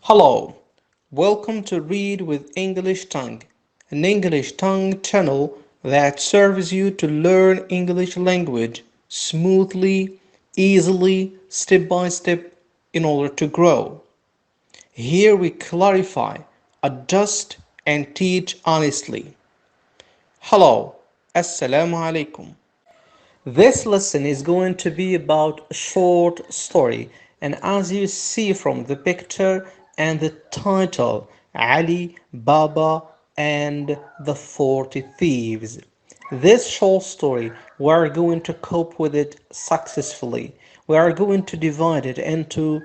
Hello, welcome to Read with English Tongue, an English tongue channel that serves you to learn English language smoothly, easily, step by step in order to grow. Here we clarify, adjust, and teach honestly. Hello, Assalamu alaikum. This lesson is going to be about a short story, and as you see from the picture and the title, Ali, Baba, and the 40 Thieves. This short story, we are going to cope with it successfully. We are going to divide it into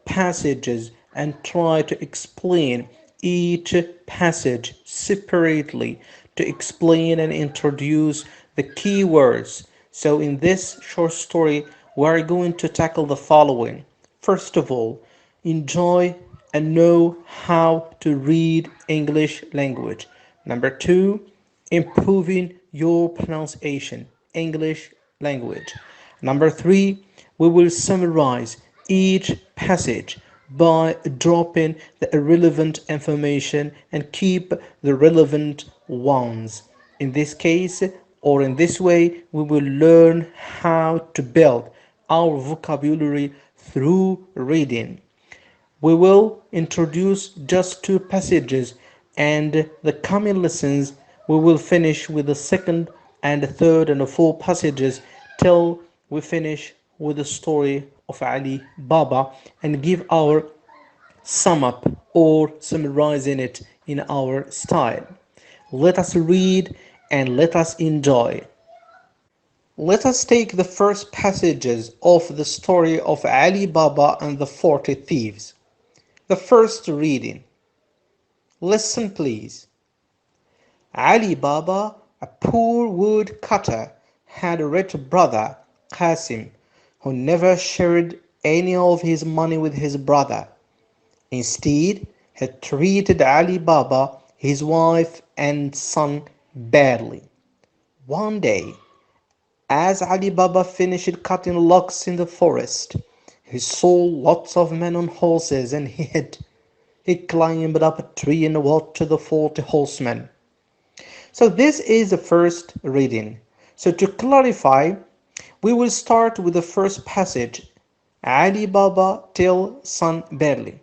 passages and try to explain each passage separately to explain and introduce the key words. So, in this short story, we are going to tackle the following. First of all, enjoy and know how to read English language. Number two, improving your pronunciation, English language. Number three, we will summarize each passage by dropping the irrelevant information and keep the relevant ones. In this case, or in this way, we will learn how to build our vocabulary through reading. We will introduce just two passages, and the coming lessons we will finish with the second and the third and the fourth passages till we finish with the story of Ali Baba and give our sum up or summarizing it in our style. Let us read and let us enjoy. Let us take the first passages of the story of Ali Baba and the 40 Thieves. The first reading. Listen, please. Ali Baba, a poor wood cutter, had a rich brother, Qasim, who never shared any of his money with his brother. Instead, he treated Ali Baba, his wife, and son badly. One day, as Ali Baba finished cutting logs in the forest, he saw lots of men on horses and he climbed up a tree and watched the 40 horsemen. So this is the first reading. So to clarify, we will start with the first passage. Ali Baba tell son badly.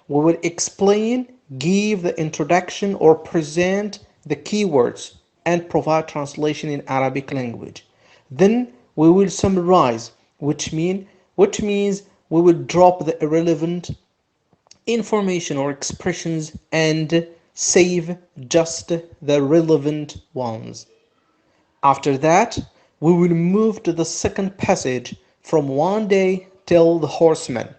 We will explain, give the introduction or present the keywords and provide translation in Arabic language. Then we will summarize, which means we will drop the irrelevant information or expressions and save just the relevant ones. After that, we will move to the second passage from one day till the horseman,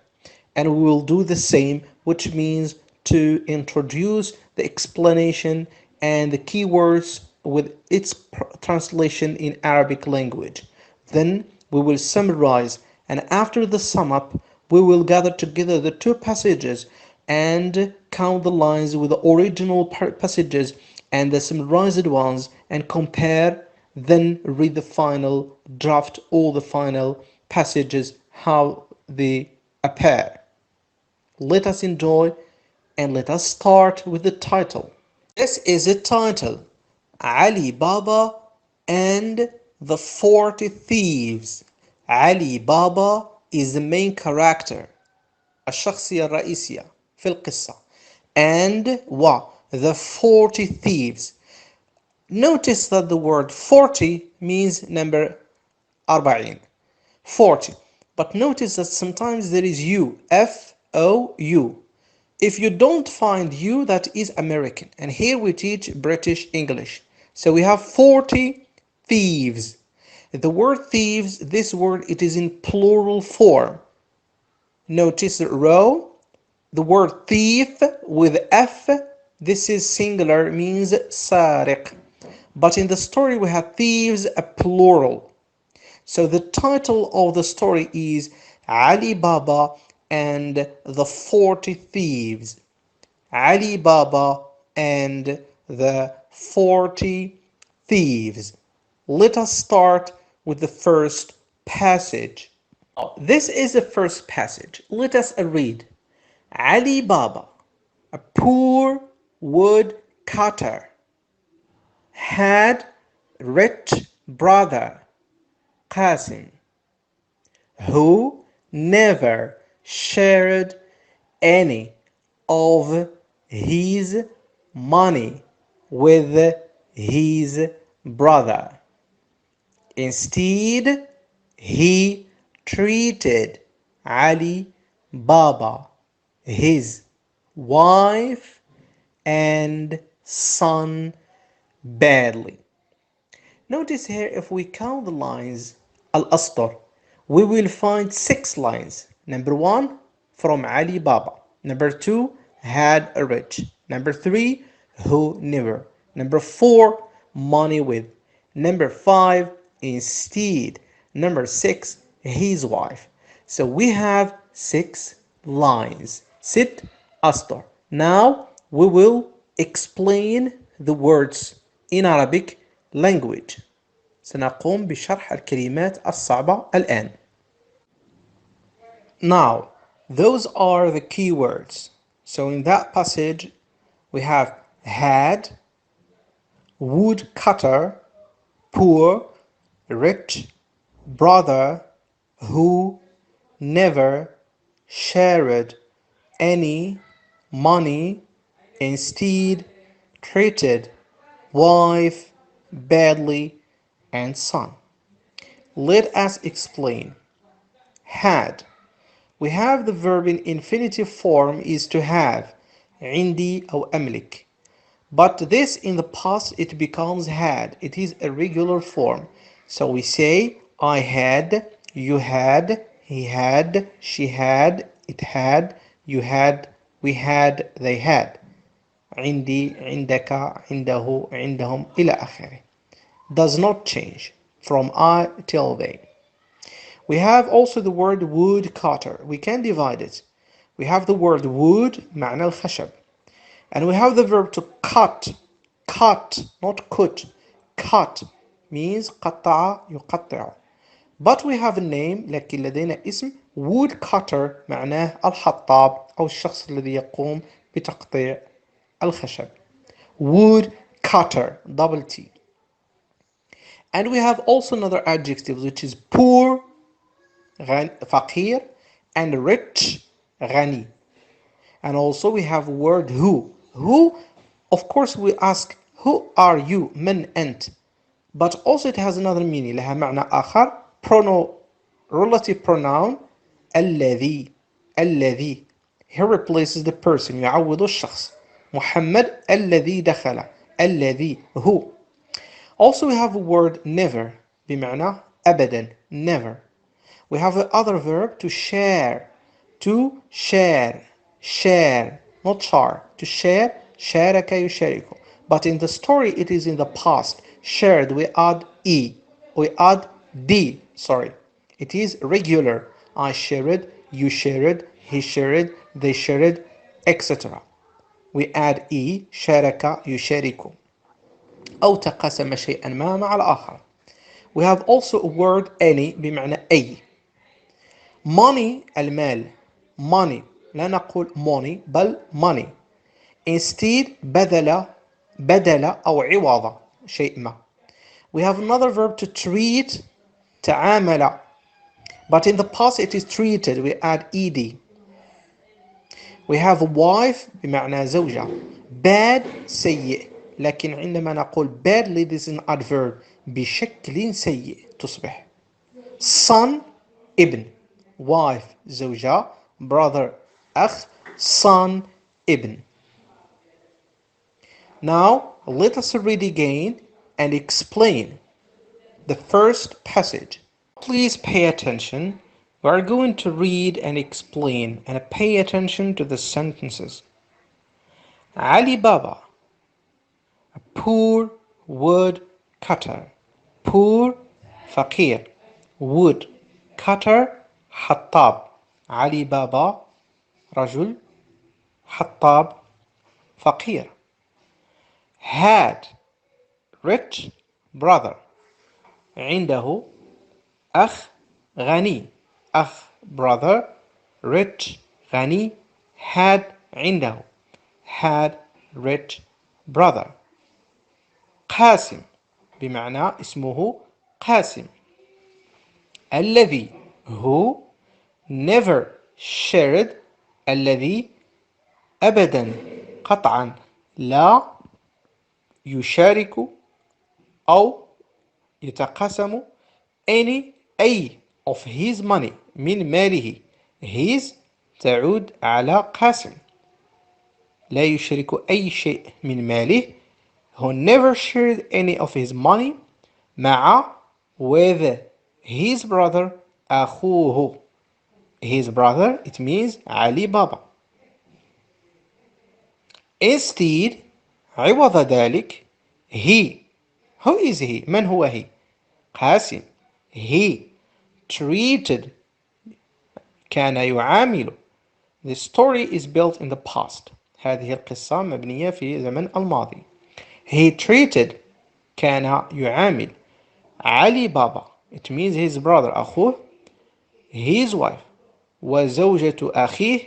and we will do the same, which means to introduce the explanation and the keywords with its translation in Arabic language. Then we will summarize, and after the sum up, we will gather together the two passages and count the lines with the original passages and the summarized ones and compare, then read the final draft, all the final passages, how they appear. Let us enjoy and let us start with the title. This is a title, Ali Baba and the 40 Thieves. Ali Baba is the main character, الشخصية الرئيسية في القصة, and the 40 thieves. Notice that the word 40 means number 40, 40. But notice that sometimes there is U, F-O-U. If you don't find U, that is American. And here we teach British English. So we have 40 thieves. The word thieves, this word, it is in plural form. Notice the row, the word thief with F, this is singular, means سارق. But in the story we have thieves, a plural. So the title of the story is Ali Baba and the 40 Thieves. Ali Baba and the 40 Thieves. Let us start with the first passage. This is the first passage. Let us read. Ali Baba. A poor woodcutter had rich brother Qasim, who never shared any of his money with his brother. Instead, he treated Ali Baba, his wife and son badly. Notice here, if we count the lines al-astar, we will find 6 lines. Number 1, from Ali Baba. Number 2, had a rich. Number 3, who never. Number 4, money with. Number 5, instead. Number 6, his wife. So we have 6 lines. Sit astar. Now we will explain the words in Arabic language. سنقوم بشرح الكلمات الصعبة الآن. Now, those are the keywords. So in that passage, we have had, woodcutter, poor, rich, brother, who never shared any money, instead treated wife badly, and son. Let us explain. Had. We have the verb in infinitive form is to have. عندي أو أملك. But this in the past it becomes had. It is a regular form. So we say I had, you had, he had, she had, it had, you had, we had, they had. عندي, عندك, عنده, عندهم إلى آخره. Does not change from I till they. We have also the word woodcutter. We can divide it. We have the word wood, معنى الخشب. And we have the verb to cut. Cut, not cut. Cut means قطع يقطع. But we have a name, لكن لدينا اسم woodcutter معناه الحطاب أو الشخص الذي يقوم بتقطيع الخشب. Woodcutter, double T. And we have also another adjective which is poor, فقير, and rich, غني. And also we have word who. Who, of course we ask who are you, من أنت. But also it has another meaning, لها معنى آخر, relative pronoun الذي. الذي. Here replaces the person, يعوض الشخص. محمد الذي دخل. الذي who. Also we have a word never بمعنى أبدا, never. We have the other verb to share. To share. Share, not share. To share, شارك يشارك. But in the story it is in the past. Shared, we add E. We add D, sorry. It is regular. I shared, you shared, he shared, they shared, etc. We add E, شارك يشارك. أو تقاسم شيئا ما مع الآخر. We have also a word any بمعنى أي. Money المال. Money. لا نقول money بل money. Instead بدل أو عوض شيء ما. We have another verb to treat تعامل. But in the past it is treated. We add ed. We have wife بمعنى زوجة. Bad سيء. لكن عندما نقول badly this is an adverb. بشكل سيء تصبح. Son ابن. Wife زوجة. Brother أخ. Son ابن. Now let us read again and explain the first passage. Please pay attention. We are going to read and explain and pay attention to the sentences. Ali Baba, a poor wood cutter. Poor, فقير. Wood cutter, حطاب. Ali Baba, رجل. حطاب, فقير. Had, rich brother. عنده أخ غني. أخ brother, rich غني. had عنده. had rich brother. قاسم بمعنى اسمه قاسم. الذي who never shared الذي أبدا قطعا لا يشارك أو يتقاسم أي of his money من ماله. his تعود على قاسم، لا يشارك أي شيء من ماله. who never shared any of his money مع with his brother أخوه. his brother it means علي بابا. instead عوض ذلك he who is he من هو he قاسم he treated كان يعامل. the story is built in the past هذه القصة مبنية في زمن الماضي. he treated كان يعامل علي بابا it means his brother أخوه his wife وزوجة أخيه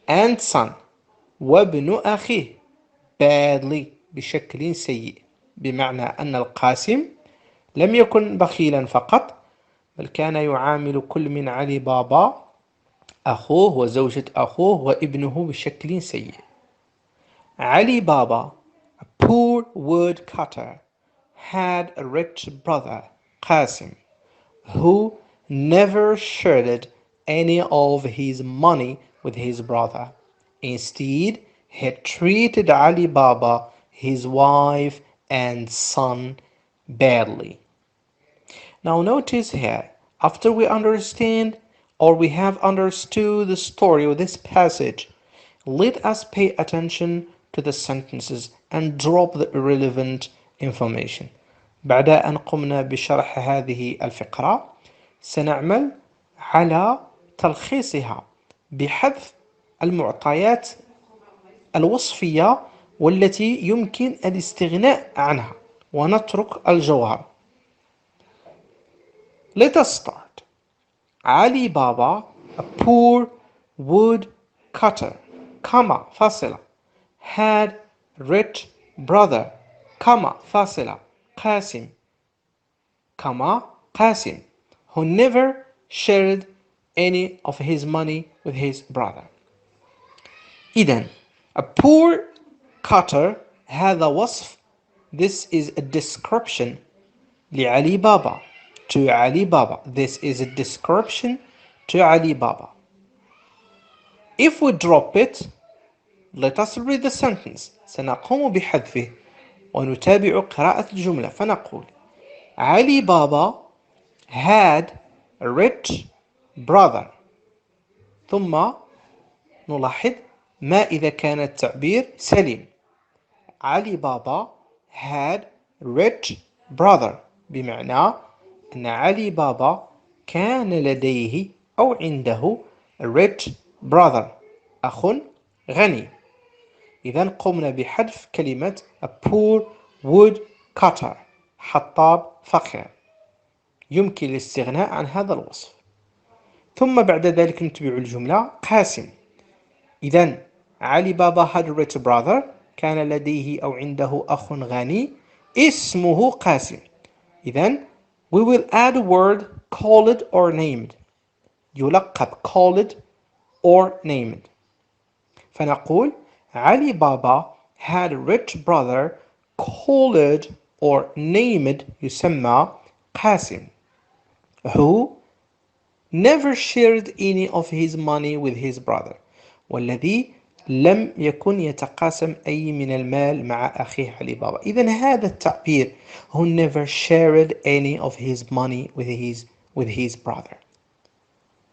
and son وابن أخيه badly بشكل سيء. بمعنى أن القاسم لم يكن بخيلا فقط، بل كان يعامل كل من علي بابا أخوه وزوجة أخوه وابنه بشكل سيء. علي بابا, a poor woodcutter, had a rich brother, Qasim, who never shared any of his money with his brother. Instead, he treated Ali Baba, his wife, and son badly. Now notice here, after we understand or we have understood the story of this passage, let us pay attention to the sentences and drop the irrelevant information. بعد أن قمنا بشرح هذه الفقرة سنعمل على تلخيصها بحذف المعطيات الوصفية والتي يمكن الاستغناء عنها ونترك الجوهر. Let us start. Ali Baba, a poor wood cutter, فاصلة, had rich brother, فاصلة, قاسم, قاسم, who never shared any of his money with his brother. إذن a poor cutter هذا وصف. This is a description لعلي بابا, to Ali Baba. This is a description to Ali Baba. If we drop it, let us read the sentence. سنقوم بحذفه ونتابع قراءة الجملة. فنقول علي بابا had a rich brother. ثم نلاحظ ما إذا كان التعبير سليم. علي بابا had rich brother بمعنى أن علي بابا كان لديه أو عنده rich brother أخ غني. إذن قمنا بحذف كلمة a poor wood cutter حطاب فقير. يمكن الاستغناء عن هذا الوصف. ثم بعد ذلك نتبع الجملة قاسم. إذن علي بابا had a rich brother كان لديه أو عنده أخ غني اسمه قاسم. إذن we will add a word called or named. يلقب called or named. فنقول علي بابا had a rich brother called or named يسمى قاسم who never shared any of his money with his brother والذي لم يكن يتقاسم أي من المال مع أخيه علي بابا. إذن هذا التعبير who never shared any of his money with his brother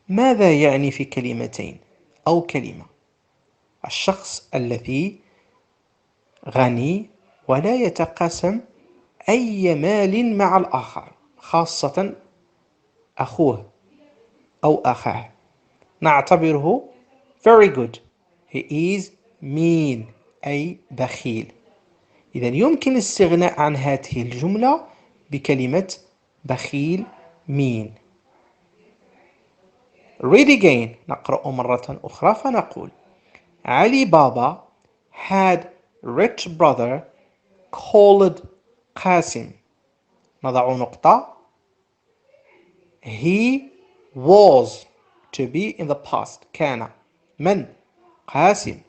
ماذا يعني في كلمتين أو كلمة؟ الشخص الذي غني ولا يتقاسم أي مال مع الآخر خاصة أخوه أو أخاه نعتبره very good. He is mean أي بخيل. إذن يمكن الاستغناء عن هذه الجملة بكلمة بخيل mean. Read again. نقرأ مرة أخرى فنقول علي بابا had rich brother called قاسم. نضع نقطة. He was to be in the past. كان. من قاسم.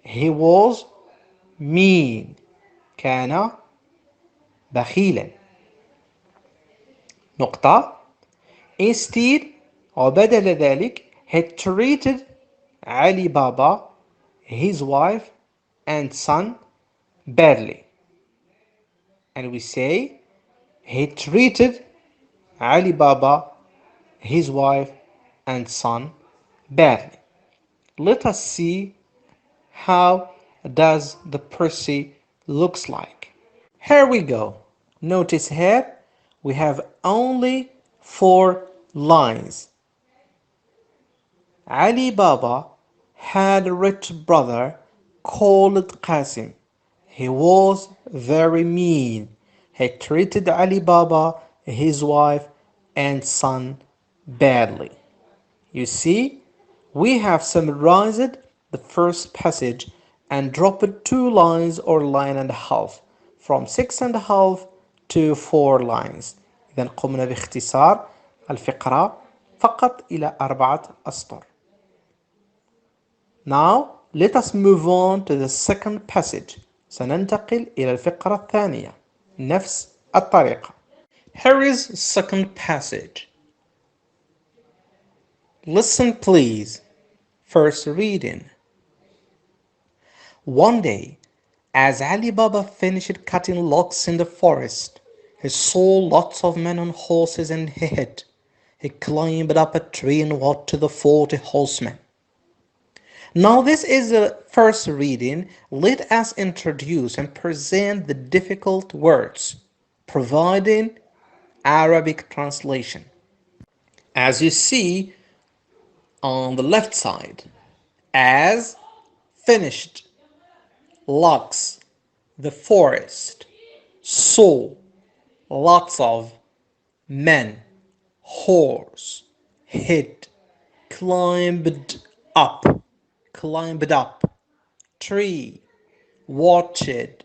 He was mean. كان بخيلا. نقطة. Instead وبدل ذلك he treated علي بابا, his wife and son badly. And we say he treated Ali Baba, his wife and son badly. Let us see how does the Percy looks like. Here we go. Notice here we have only 4 lines. Ali Baba had a rich brother called Qasim. He was very mean. He treated Ali Baba, his wife and son badly. You see, we have summarized the first passage and dropped 2 lines or line and a half from 6.5 to 4 lines. إذا قمنا باختصار الفقرة فقط إلى 4 أسطر. Now let us move on to the second passage. سننتقل إلى الفقرة الثانية. نفس الطريقة. Here is second passage. Listen please. First reading. One day, as Ali Baba finished cutting logs in the forest, he saw lots of men on horses and he hid. He climbed up a tree and walked to the 40 horsemen. Now this is the first reading. Let us introduce and present the difficult words, providing Arabic translation. As you see on the left side, as finished, logs, the forest, saw, lots of, men, horse, hid, climbed up, tree, watched,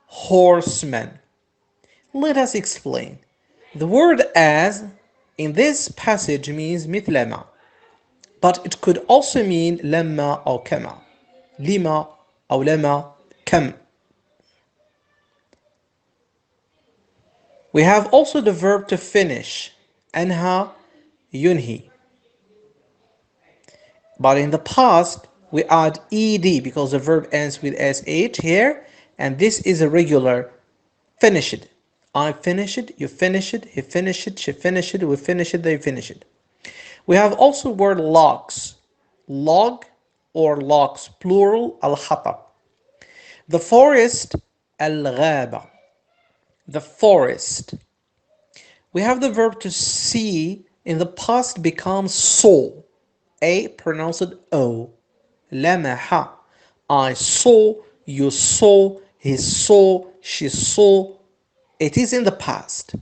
horseman. Let us explain. The word as in this passage means مثلما, but it could also mean لما أو كما, لما أو لما كم. We have also the verb to finish, أنهى ينهي. But in the past, we add ed because the verb ends with sh here, and this is a regular finished. I finished, you finished, he finished, she finished, we finished, they finished. We have also word logs, log or logs, plural, al-hatab. The forest, al-ghaba, the forest. We have the verb to see, in the past becomes saw, a pronounced o, lamaha. I saw, you saw, he saw, she saw. It is in the past.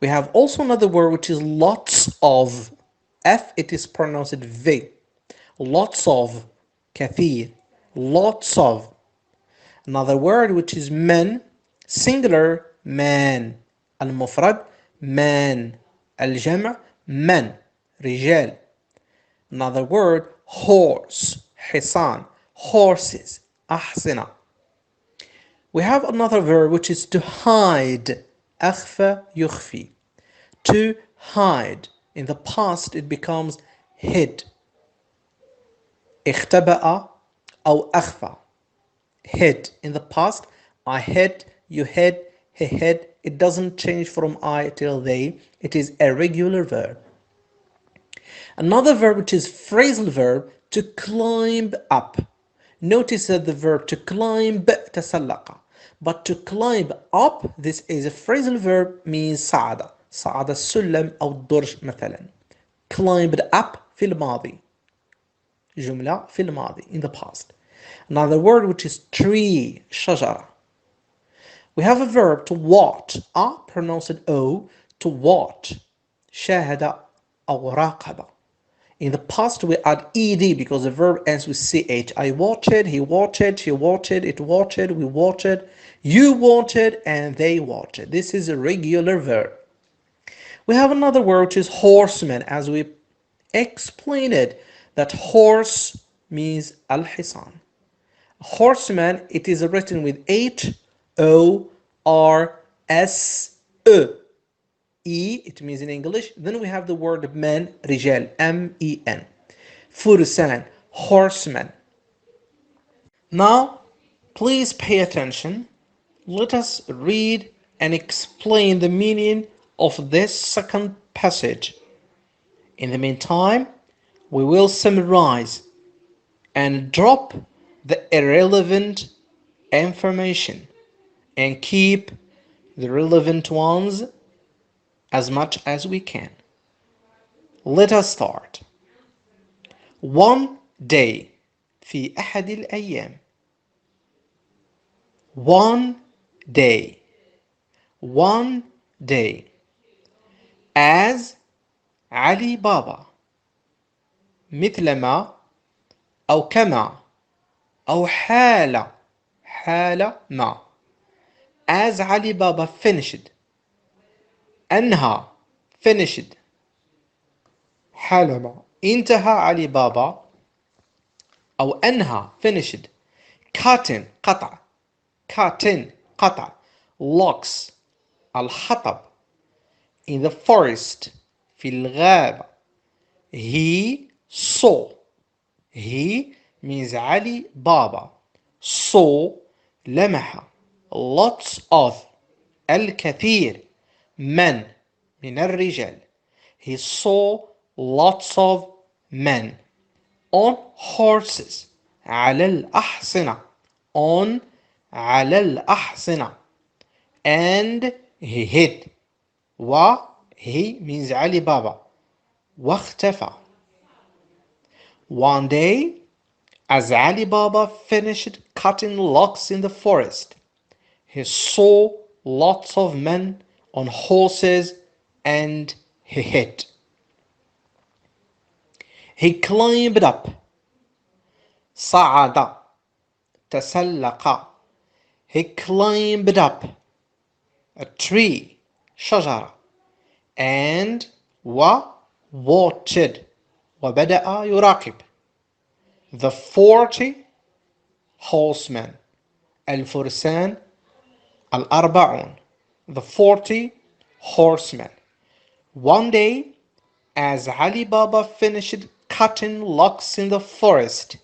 We have also another word which is lots of. F, it is pronounced v. Lots of, kathir, lots of. Another word which is men, singular, man. Al-mufrad, man. Al-jam' man, rijal. Another word, horse, hisan, horses, ahsina. We have another verb which is to hide, akhfa yukhfi, to hide. In the past it becomes hid, اختبأ أو أخفى, hid. In the past, I hid, you hid, he hid. It doesn't change from I till they. It is a regular verb. Another verb which is phrasal verb, to climb up. Notice that the verb to climb, تسلق. But to climb up, this is a phrasal verb, means صعد. صعد السلم أو الدرج مثلا. Climbed up في الماضي. جملة في الماضي, in the past. Another word which is tree, شجرة. We have a verb to watch, pronounced o, to watch. شاهد أو راقب. In the past, we add ed because the verb ends with ch. I watched, he watched, she watched, it watched, we watched, you watched, and they watched. This is a regular verb. We have another word which is horseman, as we explained it, that horse means al-hisan. Horseman, it is written with H-O-R-S-E. It means in English. Then we have the word man, رجال, M-E-N. Fursan, horseman. Now, please pay attention. Let us read and explain the meaning of this second passage. In the meantime, we will summarize and drop the irrelevant information and keep the relevant ones as much as we can. Let us start. One day في أحد الأيام. One day. One day. As علي بابا. مثلما أو كما أو حالة ما. As علي بابا finished. أنهى finished. حالما انتهى علي بابا أو أنهى finished. cutting قطع. قطع. locks الحطب. in the forest في الغابة. he saw. he means علي بابا. saw لمح. lots of الكثير. من الرجال. he saw lots of men on horses على الأحصنة. on على الأحصنة. and he hid. he means علي بابا. واختفى. One day, as Ali Baba finished cutting logs in the forest, he saw lots of men on horses and he hid. He climbed up. صعد. تسلق. He climbed up a tree. شجرة. and watched. وبدأ يراقب. The 40 horsemen. الفرسان الأربعون. The 40 horsemen. One day, as Ali Baba finished cutting logs in the forest,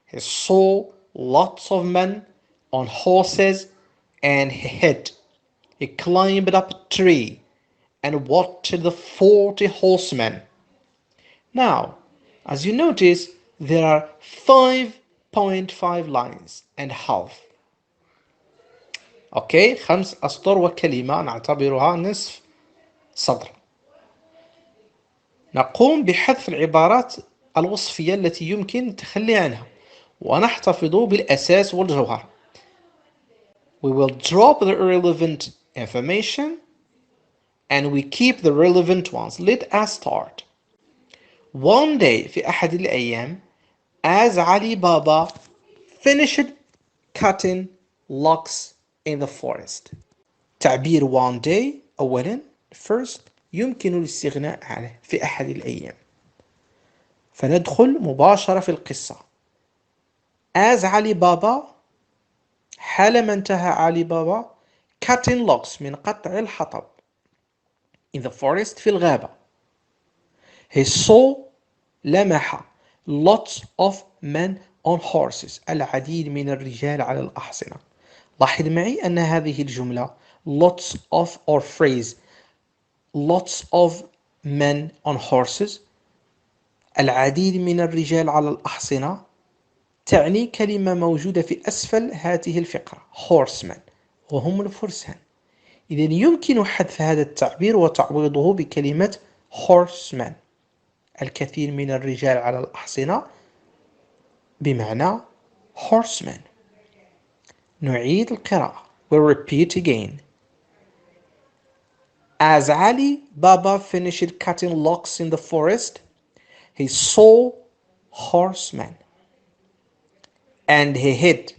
he saw lots of men on horses and he hid. He climbed up a tree and watched the 40 horsemen. Now, as you notice, there are 5.5 lines and half. Okay, 5 أسطر وكلمة نعتبرها نصف سطر. نقوم بحذف العبارات الوصفية التي يمكن التخلي عنها ونحتفظ بالأساس والجوهر. We will drop the irrelevant information and we keep the relevant ones. Let us start. One day في أحد الأيام, as Ali Baba finished cutting logs in the forest. تعبير one day أولا first يمكن الاستغناء عنه في أحد الأيام. فندخل مباشرة في القصة. As Ali Baba حالما انتهى علي بابا cutting logs من قطع الحطب in the forest في الغابة. He saw لمح lots of men on horses العديد من الرجال على الأحصنة. لاحظ معي أن هذه الجملة lots of or phrase lots of men on horses العديد من الرجال على الأحصنة تعني كلمة موجودة في أسفل هذه الفقرة horsemen وهم الفرسان. إذن يمكن حذف هذا التعبير وتعويضه بكلمة horsemen الكثير من الرجال على الأحصنة بمعنى horsemen. نعيد القراءة. We'll repeat again. As Ali Baba finished cutting logs in the forest, he saw horsemen and he hid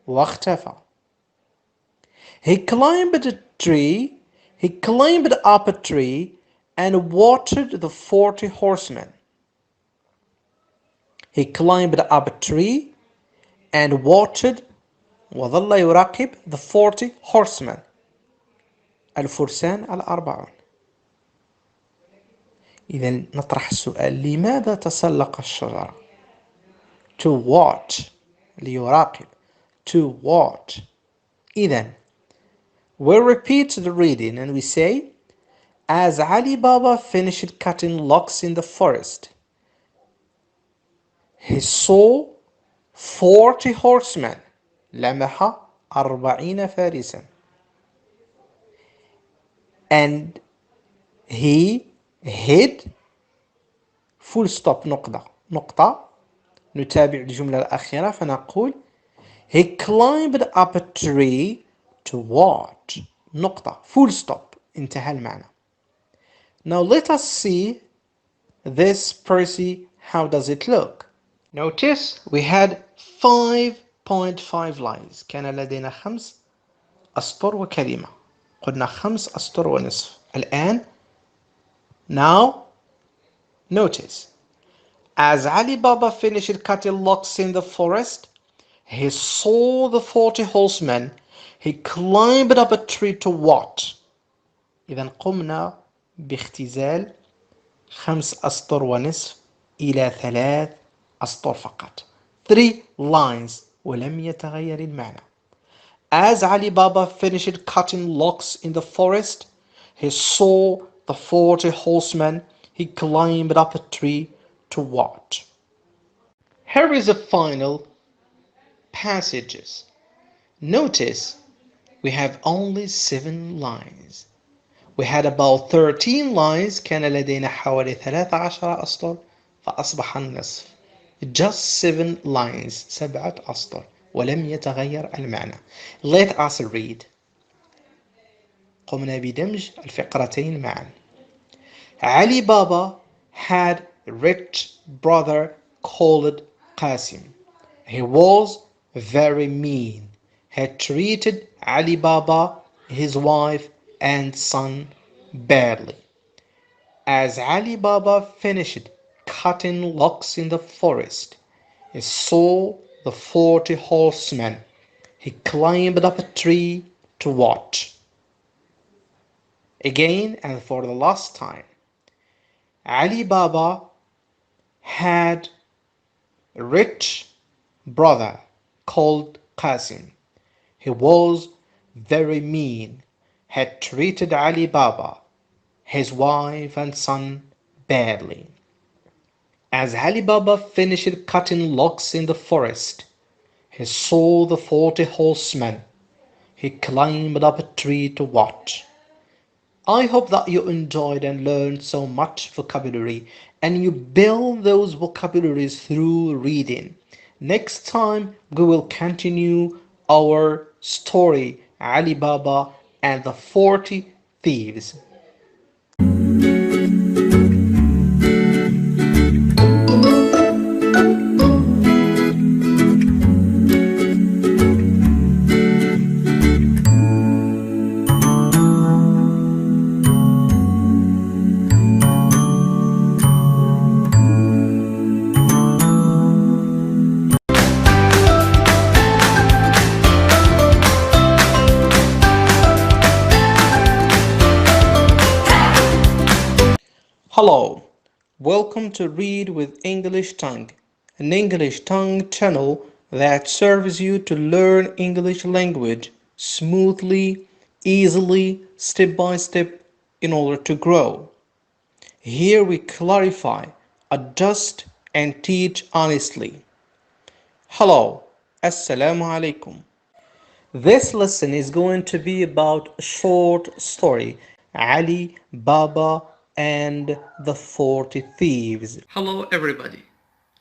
واختفى. He climbed a tree, he climbed up a tree and watered the 40 horsemen. He climbed up a tree and watered وظل يراقب the 40 horsemen الفرسان الأربعون. إذا نطرح السؤال: لماذا تسلق الشجرة؟ To what؟ ليراقب. To what؟ إذا we'll repeat the reading and we say, as Ali Baba finished cutting logs in the forest, he saw 40 horsemen. لمح 40 فارسا. And he hid full stop نقطة. نتابع الجملة الأخيرة فنقول he climbed up a tree to what نقطة full stop انتهى المعنى. Now let us see this Percy. How does it look? Notice we had 5.5 lines. كان لدينا 5 أسطر وكلمة. قلنا 5 أسطر ونصف. الآن now notice as Ali Baba finished cutting logs in the forest, he saw the 40 horsemen. He climbed up a tree to what? إذا قمنا باختزال 5 أسطر ونصف إلى 3 أسطر فقط. 3 lines ولم يتغير المعنى. As Ali Baba finished cutting logs in the forest, he saw the 40 horsemen. He climbed up a tree to what? Here is the final passages. Notice we have only 7 lines. We had about 13 lines. كان لدينا حوالي 13 أسطر فأصبح النصف. Just 7 lines. 7 أسطر ولم يتغير المعنى. Let us read. قمنا بدمج الفقرتين معا. Ali Baba had a rich brother called Qasim. He was very mean. He treated Ali Baba, his wife and son badly. As Ali Baba finished cutting logs in the forest, he saw the 40 horsemen. He climbed up a tree to watch. Again and for the last time, Ali Baba had a rich brother called Qasim. He was very mean. Had treated Ali Baba, his wife and son badly. As Ali Baba finished cutting logs in the forest, he saw the 40 horsemen. He climbed up a tree to watch. I hope that you enjoyed and learned so much vocabulary and you build those vocabularies through reading. Next time we will continue our story, Ali Baba and the 40 thieves. Hello, welcome to Read with English Tongue, an English tongue channel that serves you to learn English language smoothly, easily, step by step in order to grow. Here we clarify, adjust and teach honestly. Hello, Assalamu alaikum. This lesson is going to be about a short story, Ali Baba and the 40 Thieves. Hello everybody.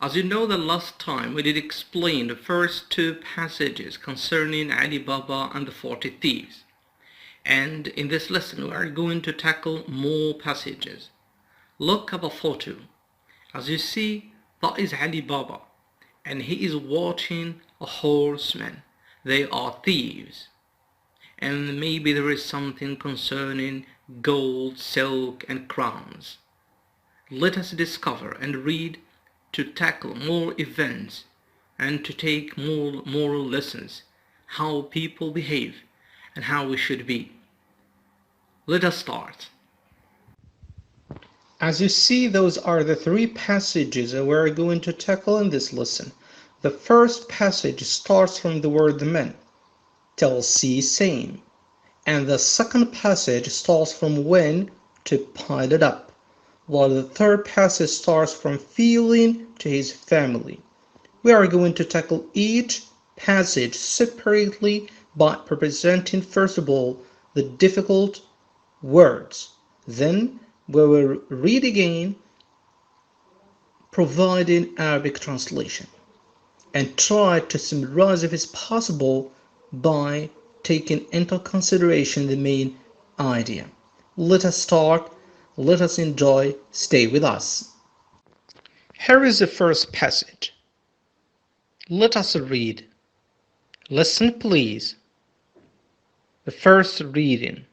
As you know, the last time we did explain the first 2 passages concerning Ali Baba and the 40 Thieves. And in this lesson we are going to tackle more passages. Look up a photo. As you see, that is Ali Baba, and he is watching a horseman. They are thieves. And maybe there is something concerning gold, silk, and crowns. Let us discover and read to tackle more events and to take more moral lessons, how people behave and how we should be. Let us start. As you see, those are the three passages that we're going to tackle in this lesson. The first passage starts from the word man, till see same. And the second passage starts from when to pile it up, while the third passage starts from feeling to his family. We are going to tackle each passage separately by presenting first of all the difficult words. Then we will read again, providing Arabic translation, and try to summarize if it's possible by taking into consideration the main idea. Let us start, let us enjoy, stay with us. Here is the first passage. Let us read. Listen, please. The first reading.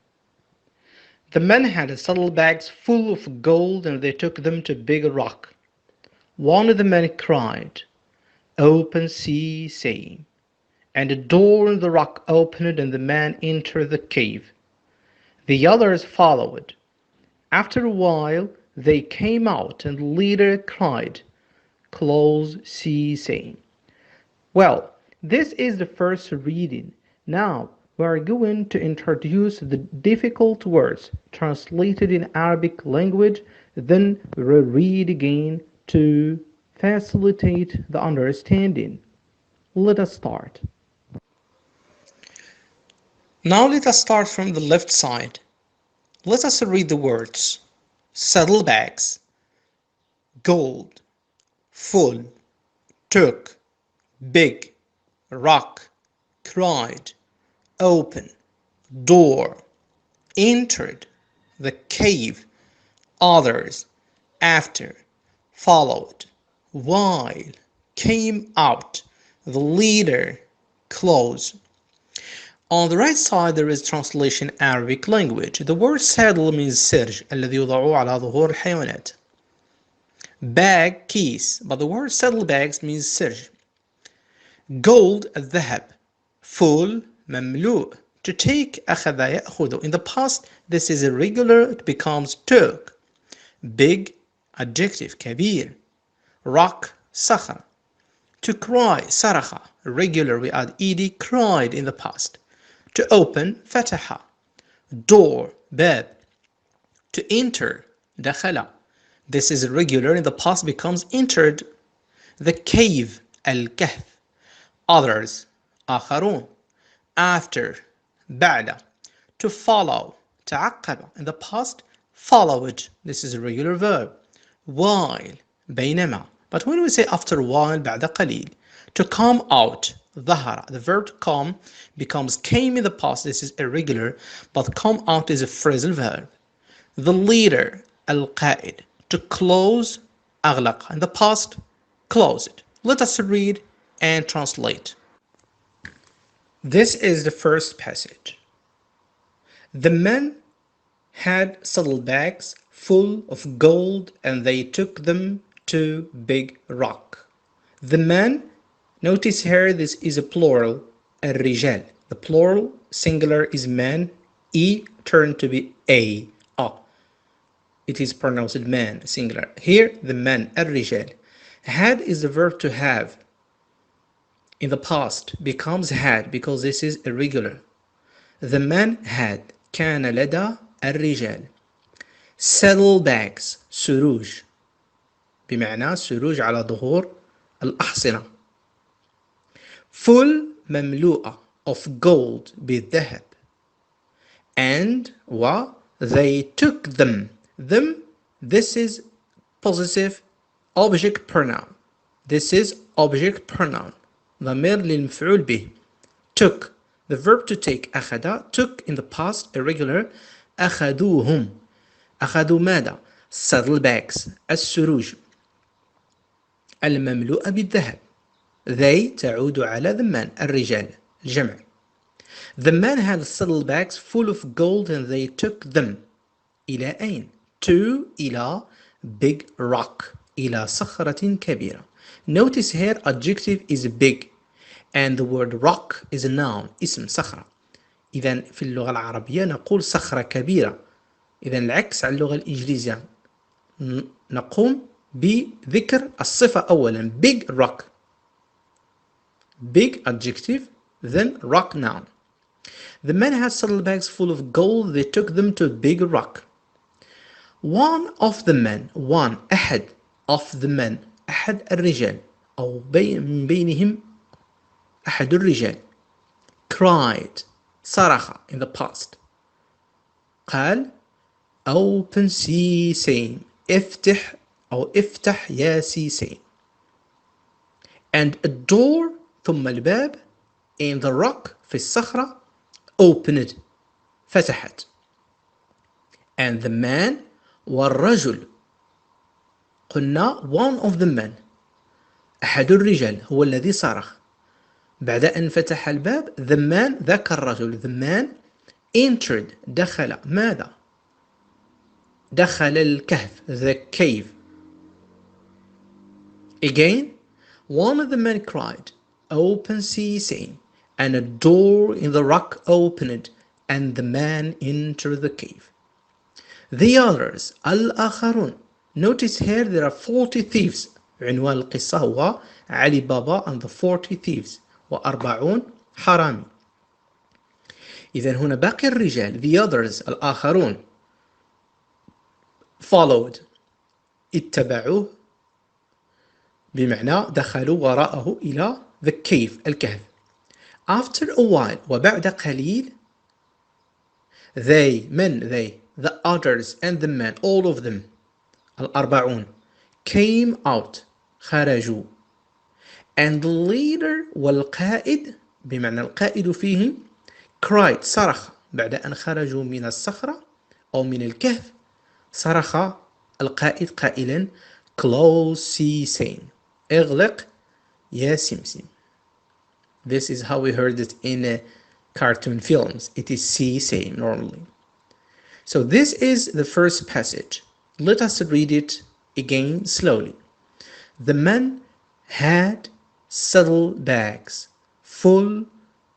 The men had saddlebags full of gold, and they took them to a big rock. One of the men cried, "Open, see, saying." And a door in the rock opened, and the man entered the cave. The others followed. After a while they came out, and the leader cried, "Close, see, saying." Well, this is the first reading. Now we are going to introduce the difficult words translated in Arabic language, then we'll read again to facilitate the understanding. Let us start. Now let us start from the left side. Let us read the words. Saddlebags, gold, full, took, big, rock, cried, open, door, entered, the cave, others, after, followed, while, came out, the leader, close. On the right side there is translation Arabic language. The word saddle means سرج الذي يوضع على ظهور الحيوانات. Bag, keys, but the word saddlebags means سرج. Gold, الذهب. Full, مملوء. To take, أخذ يأخذ. In the past, this is irregular, it becomes took. Big, adjective, كبير. Rock, صخر. To cry, صرخ. Regular, we add ed, cried in the past. To open, فتح. Door, باب. To enter, دخل. This is irregular, in the past becomes entered. The cave, الكهف. Others, آخرون. After, بعد. To follow, تعقب. In the past, followed. This is a regular verb. While, بينما. But when we say after a while, بعد قليل. To come out, ظهر. The verb to come becomes came in the past. This is irregular, but come out is a phrasal verb. The leader, القائد. To close, أغلق. In the past, closed. Let us read and translate. This is the first passage. The men had saddlebags full of gold, and they took them to big rock. The men, notice here this is a plural, الرجال. The plural singular is man, e turned to be a. It is pronounced man, singular. Here the man, الرجال. Had is the verb to have. In the past becomes had because this is irregular. The man had كان لدى الرجال saddlebags سروج بمعنى سروج على ظهور الأحصنة. Full مملوءة of gold بالذهب. And they took them. This is possessive object pronoun. This is object pronoun. ضمير للمفعول به. Took. The verb to take أخذ. Took in the past irregular. أخذوهم. أخذوا ماذا؟ saddlebags. السروج. المملوءة بالذهب. They تعود على the man الرجال الجمع. The man had saddlebags full of gold and they took them. إلى أين؟ To إلى big rock إلى صخرة كبيرة. Notice here adjective is big and the word rock is a noun اسم صخرة. إذا في اللغة العربية نقول صخرة كبيرة. إذا العكس على اللغة الإنجليزية نقوم بذكر الصفة أولا big rock. Big adjective then rock noun. The men had saddlebags full of gold. They took them to a big rock. One of the men أحد of the men أحد الرجال أو من بينهم أحد الرجال cried صرخ in the past قال open sesame افتح أو افتح يا sesame and a door ثم الباب in the rock في الصخرة opened فتحت and the man والرجل قلنا one of the men أحد الرجال هو الذي صرخ بعد أن فتح الباب the man ذاك الرجل the man entered دخل ماذا؟ دخل الكهف the cave. Again one of the men cried open sesame and a door in the rock opened and the man entered the cave. The others الآخرون. Notice here there are 40 thieves. عنوان القصة هو علي بابا and the 40 thieves و40 حرامي. إذن هنا باقي الرجال the others الآخرون followed اتبعوه بمعنى دخلوا وراءه إلى the cave الكهف. After a while وبعد قليل they the others and the men all of them الأربعون came out خرجوا and the leader والقائد بمعنى القائد فيهم cried صرخ بعد أن خرجوا من الصخرة أو من الكهف صرخ القائد قائلا close sesame اغلق يا سمسم. This is how we heard it in cartoon films. It is sesame normally. So this is the first passage. Let us read it again slowly. The men had saddlebags full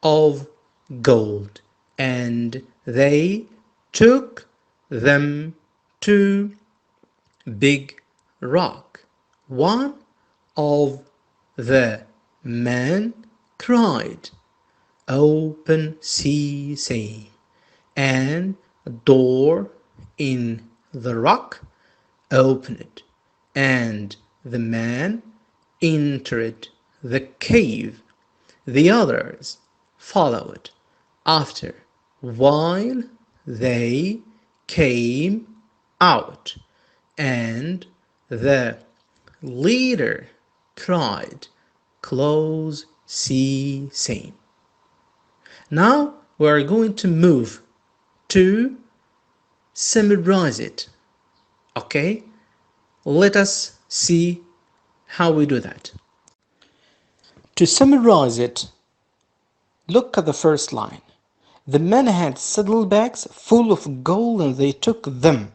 of gold and they took them to big rock. One of the men cried, open sesame, and a door in the rock opened, and the man entered the cave. The others followed after, while they came out, and the leader cried, close sesame. Now we are going to move to summarize it. Okay? Let us see how we do that. To summarize it, look at the first line. The men had saddlebags full of gold and they took them.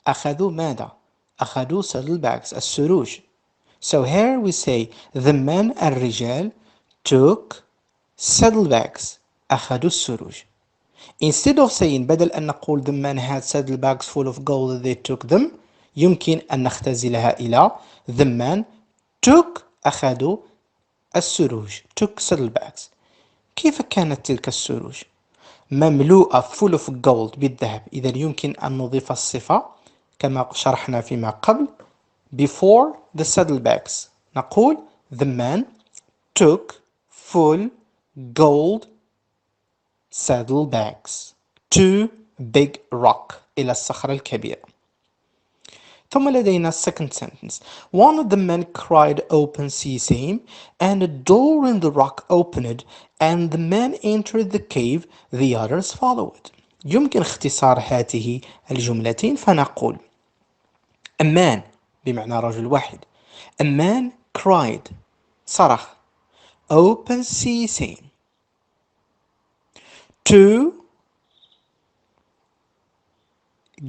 أخذوا ماذا؟ أخذوا saddlebags السروج. So here we say the men الرجال took saddlebags أخذوا السروج. Instead of saying بدل أن نقول the men had saddlebags full of gold and they took them يمكن أن نختزلها إلى the men took أخذوا السروج took saddlebags. كيف كانت تلك السروج؟ مملوءة full of gold بالذهب. إذا يمكن أن نضيف الصفة كما شرحنا فيما قبل before the saddlebags. نقول the man took full gold saddlebags to big rock إلى الصخرة الكبيرة. ثم لدينا second sentence. One of the men cried open sesame and a door in the rock opened and the man entered the cave. The others followed. يمكن اختصار هذه الجملتين فنقول a man بمعنى رجل واحد. A man cried صرخ. Open ceasing. To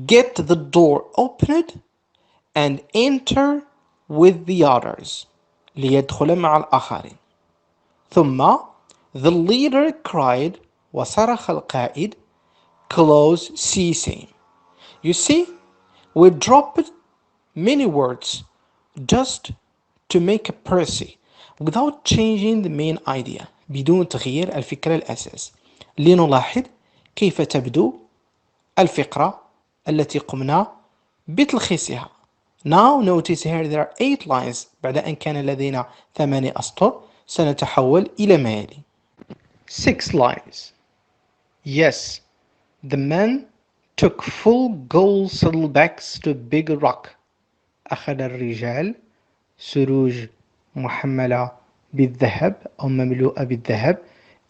get the door opened and enter with the others. ليدخل مع الآخرين. ثم the leader cried وصرخ القائد close ceasing. You see, we dropped many words just to make a précis without changing the main idea بدون تغيير الفكرة الأساس. لنلاحظ كيف تبدو الفقرة التي قمنا بتلخيصها. Now notice here there are 8 lines. بعد أن كان لدينا 8 أسطر سنتحول إلى ما يلي. 6 lines. Yes, the men took full gold saddlebags to Big Rock. أخذ الرجال سروج محملة بالذهب أو مملوءة بالذهب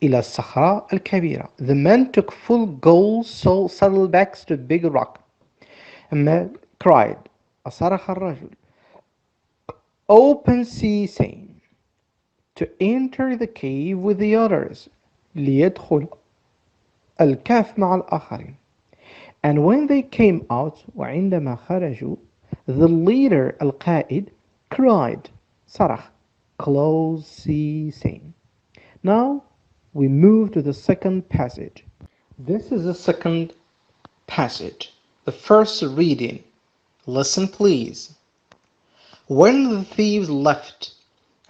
إلى الصخرة الكبيرة. The men took full gold saddlebags to Big Rock. أما cried أصرخ الرجل open ceasing to enter the cave with the others ليدخل الكهف مع الآخرين. And when they came out وعندما خرجوا the leader القائد cried صرخ close ceasing. Now we move to the second passage. This is the second passage. The first reading. Listen please. When the thieves left,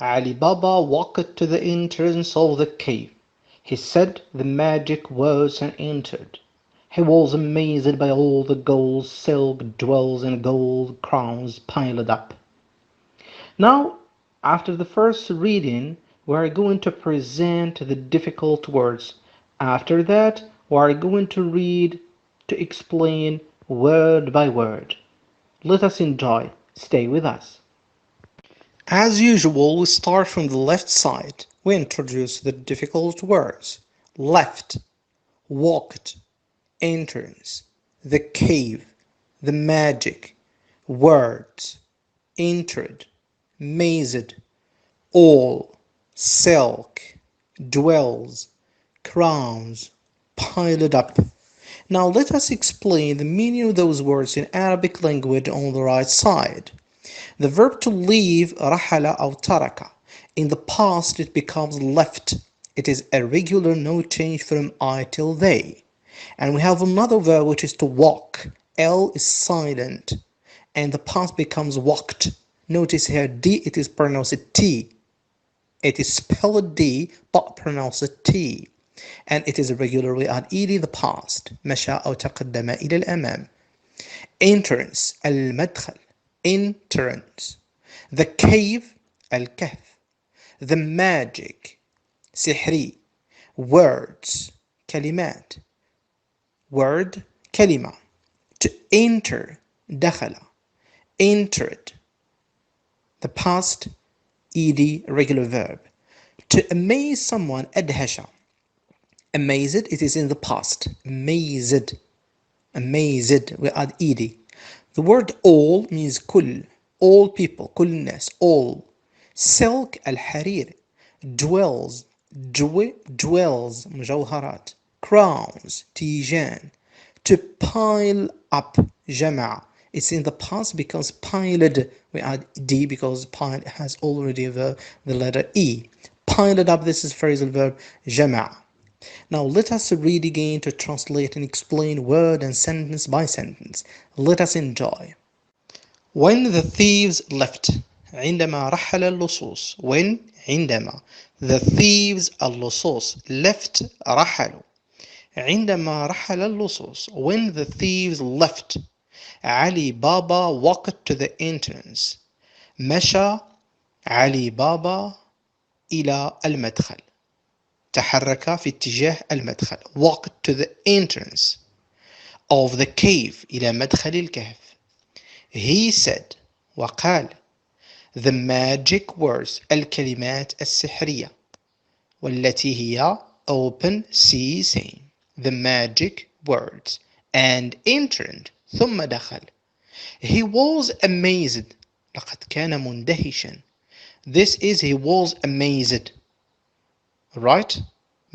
Ali Baba walked to the entrance of the cave. He said the magic words and entered. He was amazed by all the gold, silk, jewels and gold crowns piled up. Now, after the first reading, we are going to present the difficult words. After that, we are going to read to explain word by word. Let us enjoy. Stay with us. As usual, we start from the left side. We introduce the difficult words. Left, walked, entrance, the cave, the magic, words, entered, mazed, all, silk, dwells, crowns, piled up. Now let us explain the meaning of those words in Arabic language on the right side. The verb to leave رحل أو ترك. In the past it becomes left. It is a regular no change from I till they. And we have another verb which is to walk. L is silent and the past becomes walked. Notice here D it is pronounced T. It is spelled D but pronounced T. And it is regularly at ed the past. مشى أو تقدم إلى الأمام. Entrance المدخل. Entrance. The cave الكهف. The magic سحري. Words كلمات. Word كلمة. To enter دخل. Entered. The past ed regular verb. To amaze someone أدهش. Amazed it is in the past. Amazed. Amazed we add ed. The word all means كل. All people. كل الناس. All. Silk الحرير. Dwells. Dwells مجوهرات. Crowns تيجان. To pile up جمع. It's in the past because piled we add d because pile has already the letter e. Piled up, this is phrasal verb جمع. Now let us read again to translate and explain word and sentence by sentence. Let us enjoy. When the thieves left. عندما رحل اللصوص. When عندما. The thieves اللصوص left رحلوا. عندما رحل اللصوص. When the thieves left. علي بابا walked to the entrance. مشى علي بابا إلى المدخل. تحرك في اتجاه المدخل. Walked to the entrance of the cave. إلى مدخل الكهف. He said وقال the magic words الكلمات السحرية والتي هي open ceasing the magic words and entered ثم دخل. He was amazed لقد كان مندهشا This is he was amazed. Right?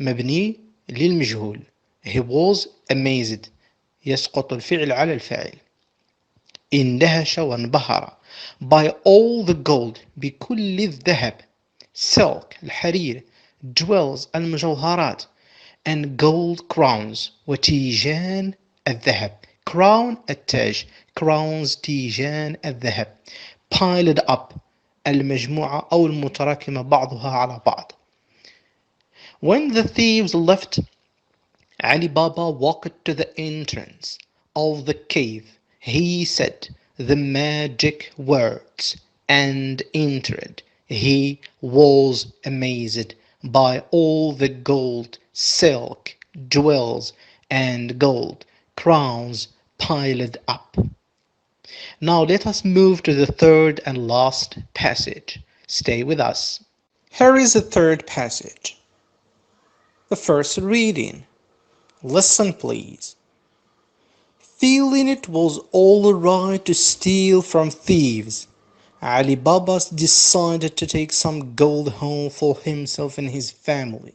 مبني للمجهول. He was amazed. يسقط الفعل على الفاعل. اندهش وانبهر by all the gold بكل الذهب silk الحرير jewels المجوهرات and gold crowns وتيجان الذهب crown التاج crowns تيجان الذهب piled up المجموعة أو المتراكمة بعضها على بعض. When the thieves left, Ali Baba walked to the entrance of the cave. He said the magic words and entered. He was amazed by all the gold, silk, jewels, and gold crowns piled up. Now let us move to the third and last passage. Stay with us. Here is the third passage. The first reading. Listen, please. Feeling it was all right to steal from thieves, Ali Baba decided to take some gold home for himself and his family.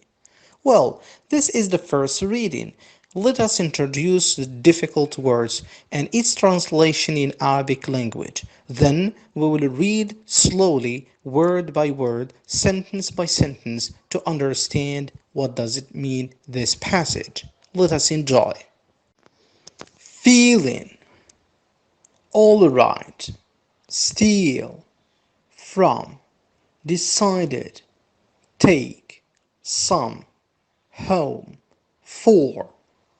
Well, this is the first reading. Let us introduce the difficult words and its translation in Arabic language. Then we will read slowly, word by word, sentence by sentence to understand what does it mean this passage. Let us enjoy. Feeling, all right, steal, from, decided, take, some, home, for,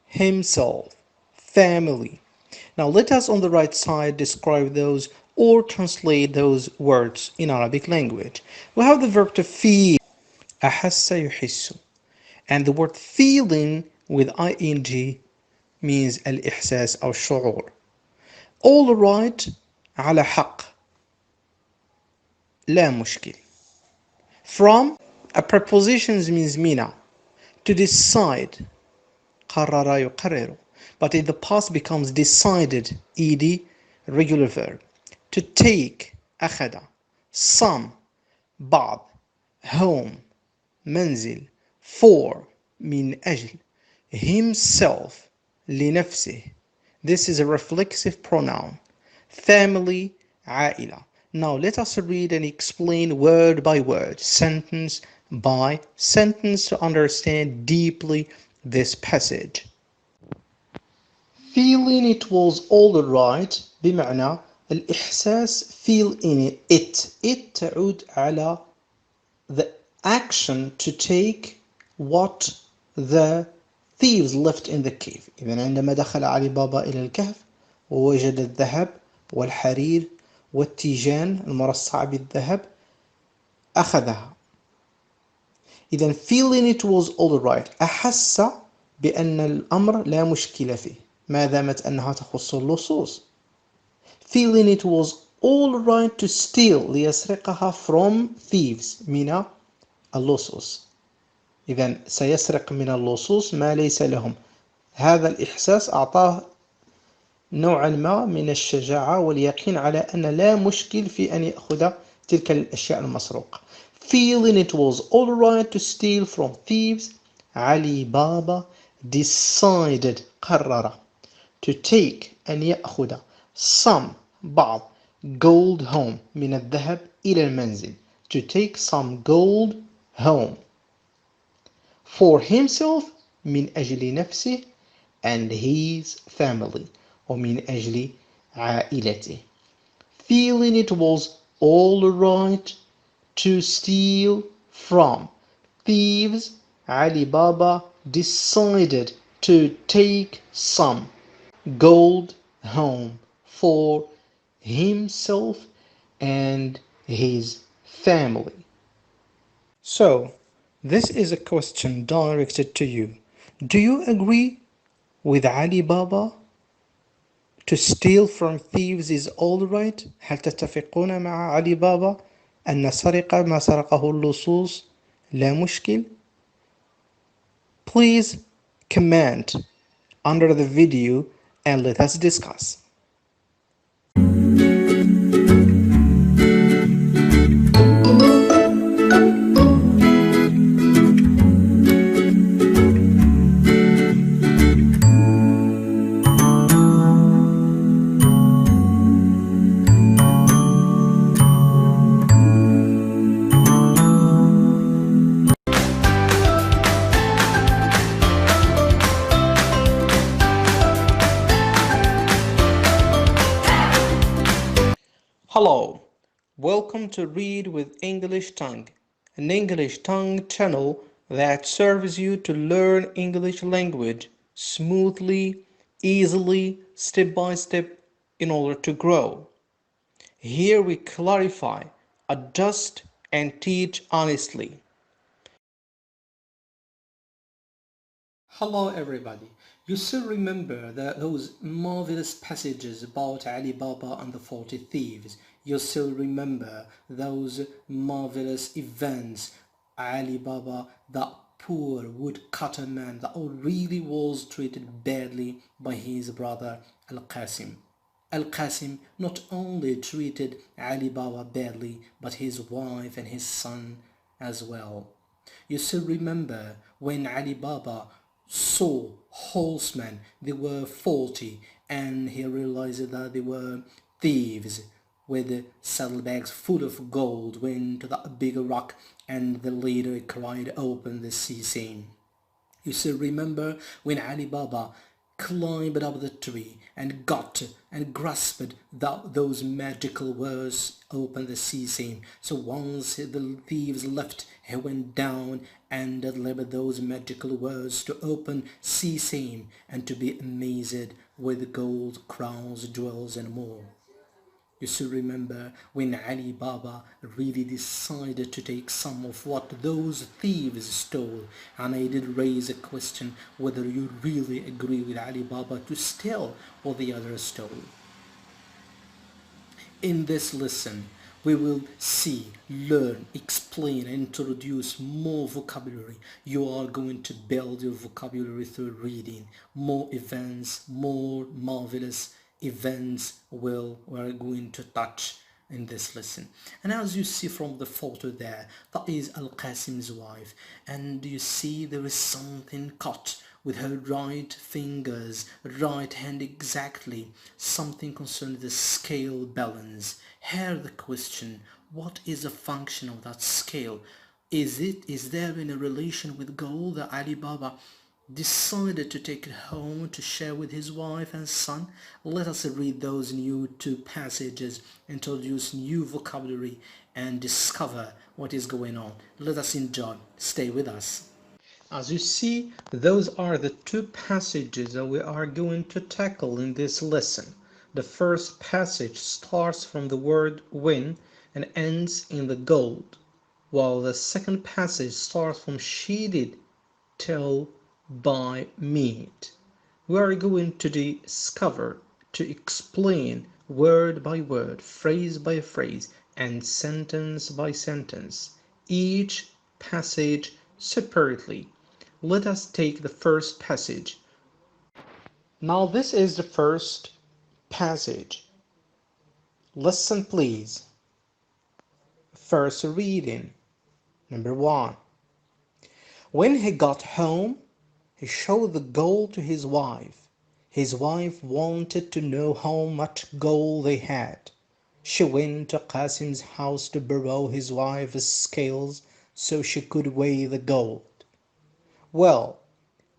himself, family. Now let us on the right side describe those or translate those words in Arabic language. We have the verb to feel, أحس يحس, and the word feeling with ing means الإحساس أو الشعور. All right, على حق, لا مشكل. From, a preposition means من. To decide, قرر يقرر, but in the past becomes decided, ed, regular verb. To take, أخذ. Some, بعض. Home, منزل. For, من أجل. Himself, لنفسه. This is a reflexive pronoun. Family, عائلة. Now let us read and explain word by word, sentence by sentence to understand deeply this passage. Feeling it was all right بمعنى الإحساس feel in it. It تعود على the action to take what the thieves left in the cave. إذن عندما دخل علي بابا إلى الكهف ووجد الذهب والحرير والتيجان المرصعة بالذهب أخذها. إذن feeling it was all right. أحس بأن الأمر لا مشكلة فيه ما دامت أنها تخص اللصوص. Feeling it was all right to steal ليسرقها from thieves من اللصوص. إذن سيسرق من اللصوص ما ليس لهم. هذا الإحساس أعطاه نوعا ما من الشجاعة واليقين على أن لا مشكل في أن يأخذ تلك الأشياء المسروقة. Feeling it was all right to steal from thieves, Ali Baba decided, قرر, to take أن يأخذ some, بعض, gold home من الذهب إلى المنزل. To take some gold home. For himself من أجل نفسه and his family. ومن أجل عائلته. Feeling it was all right to steal from thieves, Ali Baba decided to take some gold home for himself and his family. So, this is a question directed to you. Do you agree with Ali Baba? To steal from thieves is all right. هل تتفقون مع علي بابا أن سرقة ما سرقه اللصوص لا مشكل? Please comment under the video and let us discuss. Hello, welcome to Read with English Tongue, an English tongue channel that serves you to learn English language smoothly, easily, step by step in order to grow. Here we clarify, adjust, and teach honestly. Hello everybody. You still remember those marvelous passages about Ali Baba and the 40 thieves. You still remember those marvelous events. Ali Baba, that poor woodcutter man that really was treated badly by his brother Al-Qasim. Al-Qasim not only treated Ali Baba badly, but his wife and his son as well. You still remember when Ali Baba saw horsemen, they were 40, and he realized that they were thieves with saddlebags full of gold, went to that big rock, and the leader cried, "Open the sea scene." You still remember when Ali Baba climbed up the tree and got and grasped those magical words, "Open the sea scene." So once the thieves left, he went down and delivered those magical words to open sea scene and to be amazed with gold crowns, jewels and more. You still remember when Ali Baba really decided to take some of what those thieves stole, and I did raise a question whether you really agree with Ali Baba to steal what the others stole. In this lesson, we will see, learn, explain, and introduce more vocabulary. You are going to build your vocabulary through reading. More events, more marvelous events we're going to touch in this lesson. And as you see from the photo there, that is Al-Qasim's wife. And you see there is something cut with her right fingers, right hand exactly, something concerning the scale balance. Here the question, what is the function of that scale? Is there in a relation with gold that Ali Baba decided to take it home to share with his wife and son? Let us read those new two passages, introduce new vocabulary, and discover what is going on. Let us enjoy. Stay with us. As you see, those are the two passages that we are going to tackle in this lesson. The first passage starts from the word win and ends in the gold, while the second passage starts from sheeted till by meat. We are going to discover, to explain word by word, phrase by phrase, and sentence by sentence, each passage separately. Let us take the first passage. Now this is the first passage. Listen please. First reading. Number 1. When he got home, he showed the gold to his wife. His wife wanted to know how much gold they had. She went to Qasim's house to borrow his wife's scales so she could weigh the gold. Well,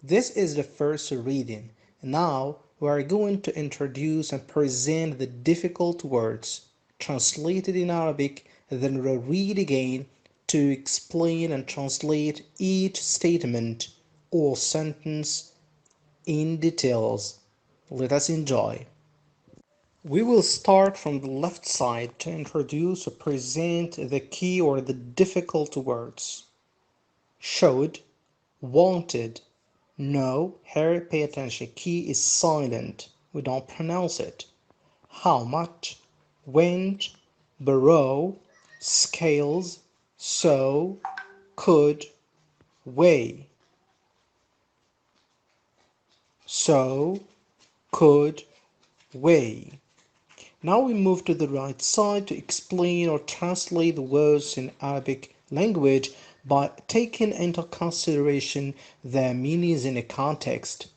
this is the first reading. Now we are going to introduce and present the difficult words translated in Arabic, then we'll read again to explain and translate each statement or sentence in details. Let us enjoy. We will start from the left side to introduce or present the key or the difficult words. Showed, wanted. No, here pay attention. Key is silent. We don't pronounce it. How much? Went, borrow, scales, so, could, weigh. So, could, weigh. Now we move to the right side to explain or translate the words in Arabic language by taking into consideration their meanings in a context.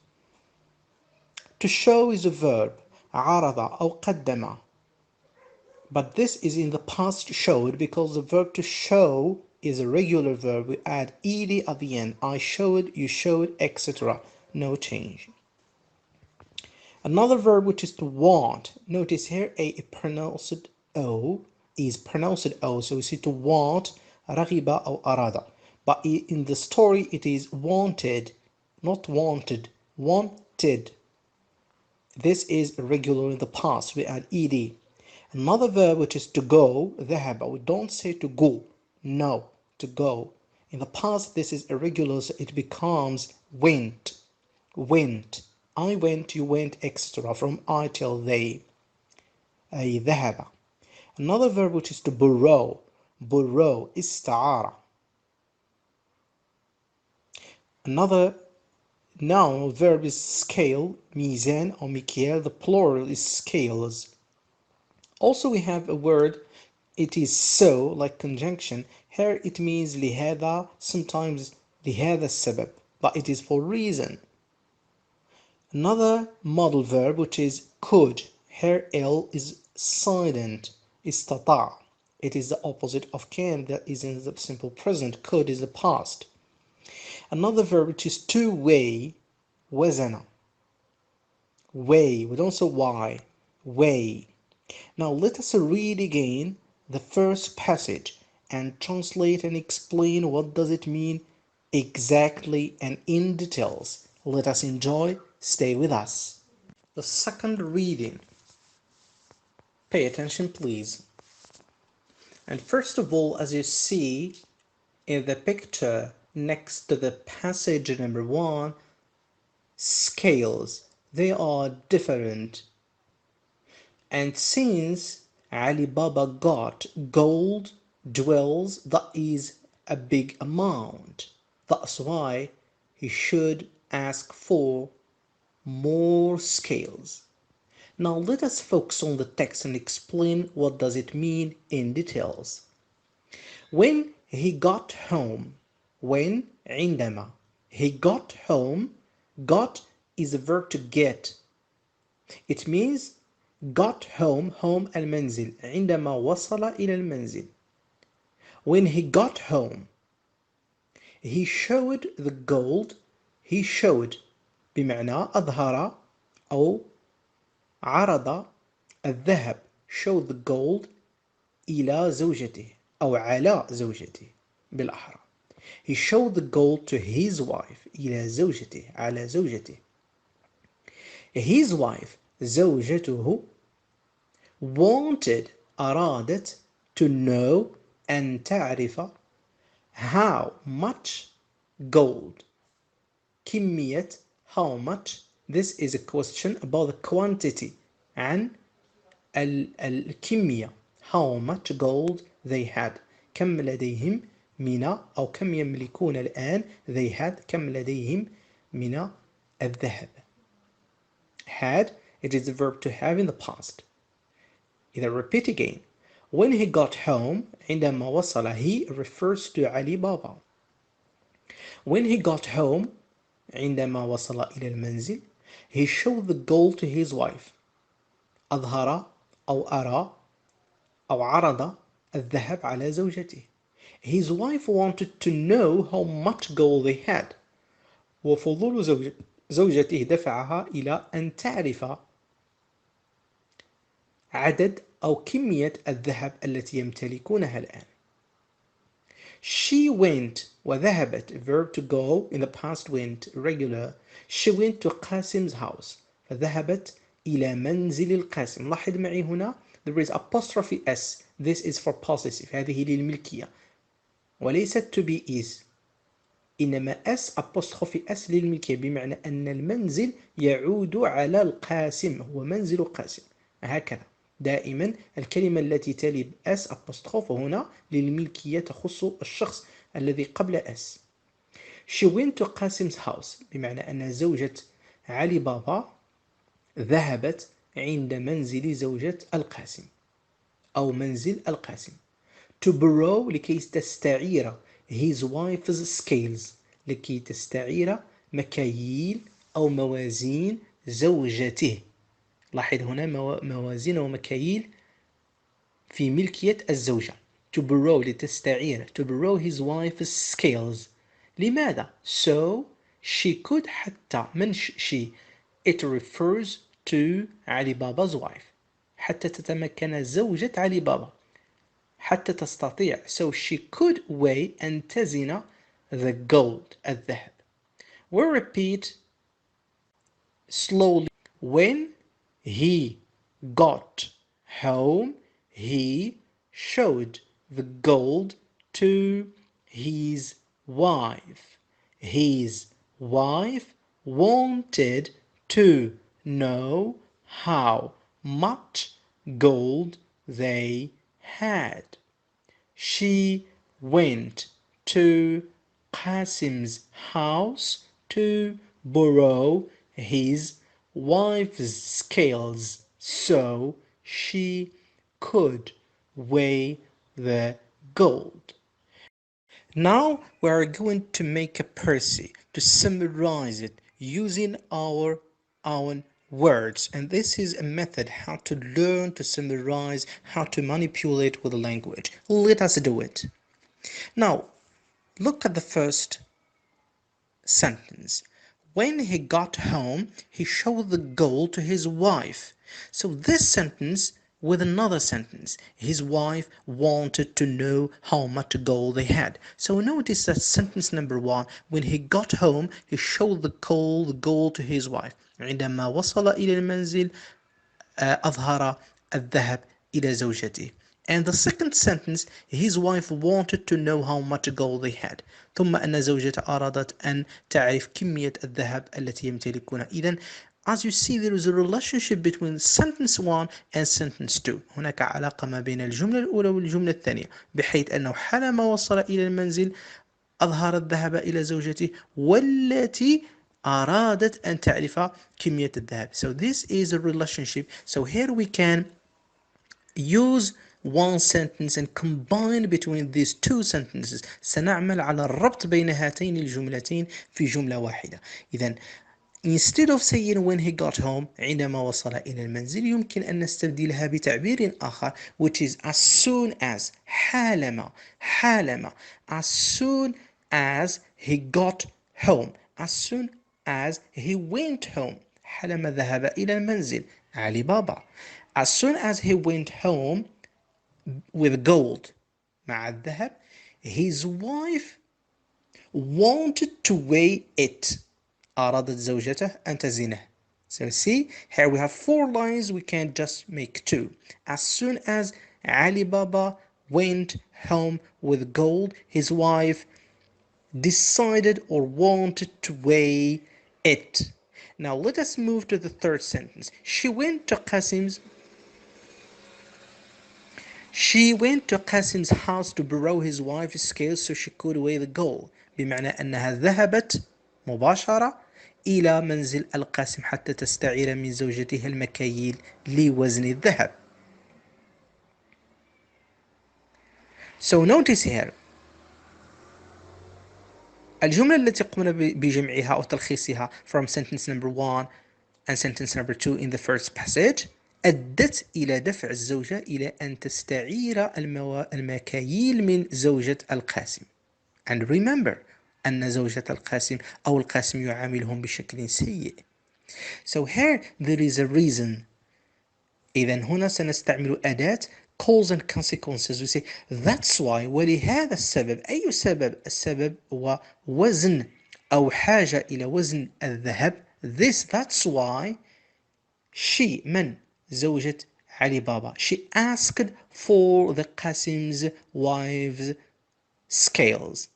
To show is a verb, عرض أو قدم. But this is in the past showed because the verb to show is a regular verb. We add ed at the end. I showed, you showed, etc. No change. Another verb which is to want. Notice here a pronounced O is pronounced O, so we see to want, رغب أو أراد. But in the story it is wanted, not wanted, wanted. This is irregular in the past with an ed. Another verb which is to go, ذهب. We don't say to go, no, to go. In the past this is irregular, so it becomes went, went. I went, you went, etc. From I till they. أي ذهب. Another verb which is to borrow, borrow, استعارة. Another noun verb is scale, ميزان or مكيال. The plural is scales. Also we have a word, it is so, like conjunction. Here it means لهذا, sometimes لهذا السبب, but it is for reason. Another modal verb which is could. Here L is silent. استطاع. It is the opposite of can, that is in the simple present. Could is the past. Another verb which is to weigh, وزن. Weigh, we don't say why. Weigh. Now let us read again the first passage and translate and explain what does it mean exactly and in details. Let us enjoy. Stay with us. The second reading. Pay attention please. And first of all, as you see in the picture next to the passage number 1, scales, they are different. And since Ali Baba got gold jewels, that is a big amount. That's why he should ask for more scales. Now let us focus on the text and explain what does it mean in details. When he got home, when عندما he got home, got is a verb to get. It means got home, home المنزل. عندما وصل إلى المنزل. When he got home, he showed the gold. He showed بمعنى أظهر أو عرض الذهب. Showed the gold إلى زوجته أو على زوجته بالأحرى. He showed the gold to his wife. إلى زوجته على زوجته. His wife زوجته wanted أرادت to know أن تعرف how much gold. كمية how much. This is a question about the quantity عن الكمية. How much gold they had. كم لديهم من أو كم يملكون الآن. They had كم لديهم من الذهب. Had, it is a verb to have in the past. Either repeat again. When he got home, عندما وصل, he refers to Ali Baba. When he got home, عندما وصل إلى المنزل, he showed the gold to his wife. أظهر أو أرى أو عرض الذهب على زوجته. His wife wanted to know how much gold they had. وفضول زوجته دفعها إلى أن تعرف عدد أو كمية الذهب التي يمتلكونها الآن. She went وذهبت, verb to go in the past went, regular. She went to قاسم's house. فذهبت إلى منزل القاسم. لاحظ معي هنا there is apostrophe s. This is for possessive. هذه للملكية وليست to be is. إنما s apostrophe s للملكية بمعنى أن المنزل يعود على القاسم. هو منزل قاسم. هكذا دائما الكلمة التي تلي اس apostrophe هنا للملكية تخص الشخص الذي قبل اس. She went to قاسم's house بمعنى أن زوجة علي بابا ذهبت عند منزل زوجة القاسم أو منزل القاسم. To borrow لكي تستعير his wife's scales. لكي تستعير مكاييل أو موازين زوجته. لاحظ هنا موازين ومكاييل في ملكية الزوجة. To borrow لتستعير. To borrow his wife's scales. لماذا؟ So she could حتى من she. It refers to Ali Baba's wife. حتى تتمكن زوجة علي بابا حتى تستطيع so she could weigh أن تزن the gold الذهب. We'll repeat slowly. When he got home, he showed the gold to his wife. His wife wanted to know how much gold they had. She went to Qasim's house to borrow his wife's scales so she could weigh the gold. Now we are going to make a Percy to summarize it using our own words, and this is a method how to learn to summarize, how to manipulate with the language. Let us do it. Now look at the first sentence. When he got home, he showed the gold to his wife. So this sentence with another sentence. His wife wanted to know how much gold they had. So notice that sentence number one. When he got home, he showed the gold to his wife. عندما وصل إلى المنزل أظهر الذهب إلى زوجته. And the second sentence, his wife wanted to know how much gold they had. ثم أن زوجته أرادت أن تعرف كمية الذهب التي يمتلكونها. إذن as you see, there is a relationship between sentence 1 and sentence 2. هناك علاقة ما بين الجملة الأولى والجملة الثانية بحيث أنه حالما وصل إلى المنزل أظهر الذهب إلى زوجته والتي أرادت أن تعرف كمية الذهب. So this is a relationship. So here we can use one sentence and combine between these two sentences. سنعمل على الربط بين هاتين الجملتين في جملة واحدة. إذن instead of saying when he got home عندما وصل إلى المنزل يمكن أن نستبدلها بتعبير آخر which is as soon as حالما as soon as he got home as soon as he went home حالما ذهب إلى المنزل علي بابا as soon as he went home with gold مع الذهب his wife wanted to weigh it أرادت زوجته أن تزنه. So see, here we have 4 lines, we can just make 2. As soon as Ali Baba went home with gold, his wife decided or wanted to weigh it. Now let us move to the third sentence. She went to Qasim's house to borrow his wife's scales so she could weigh the gold. بمعنى أنها ذهبت مباشرة إلى منزل القاسم حتى تستعير من زوجته المكاييل لوزن الذهب. So notice here الجملة التي قمنا بجمعها أو تلخيصها from sentence number 1 and sentence number 2 in the first passage أدت إلى دفع الزوجة إلى أن تستعير المكاييل من زوجة القاسم. And remember أن زوجة القاسم أو القاسم يعاملهم بشكل سيء. So here there is a reason. إذن هنا سنستعمل أداة cause and consequences. We say that's why ولهذا السبب. أي سبب؟ السبب هو وزن أو حاجة إلى وزن الذهب. That's why she من زوجة علي بابا she asked for the Qasim's wife's scales.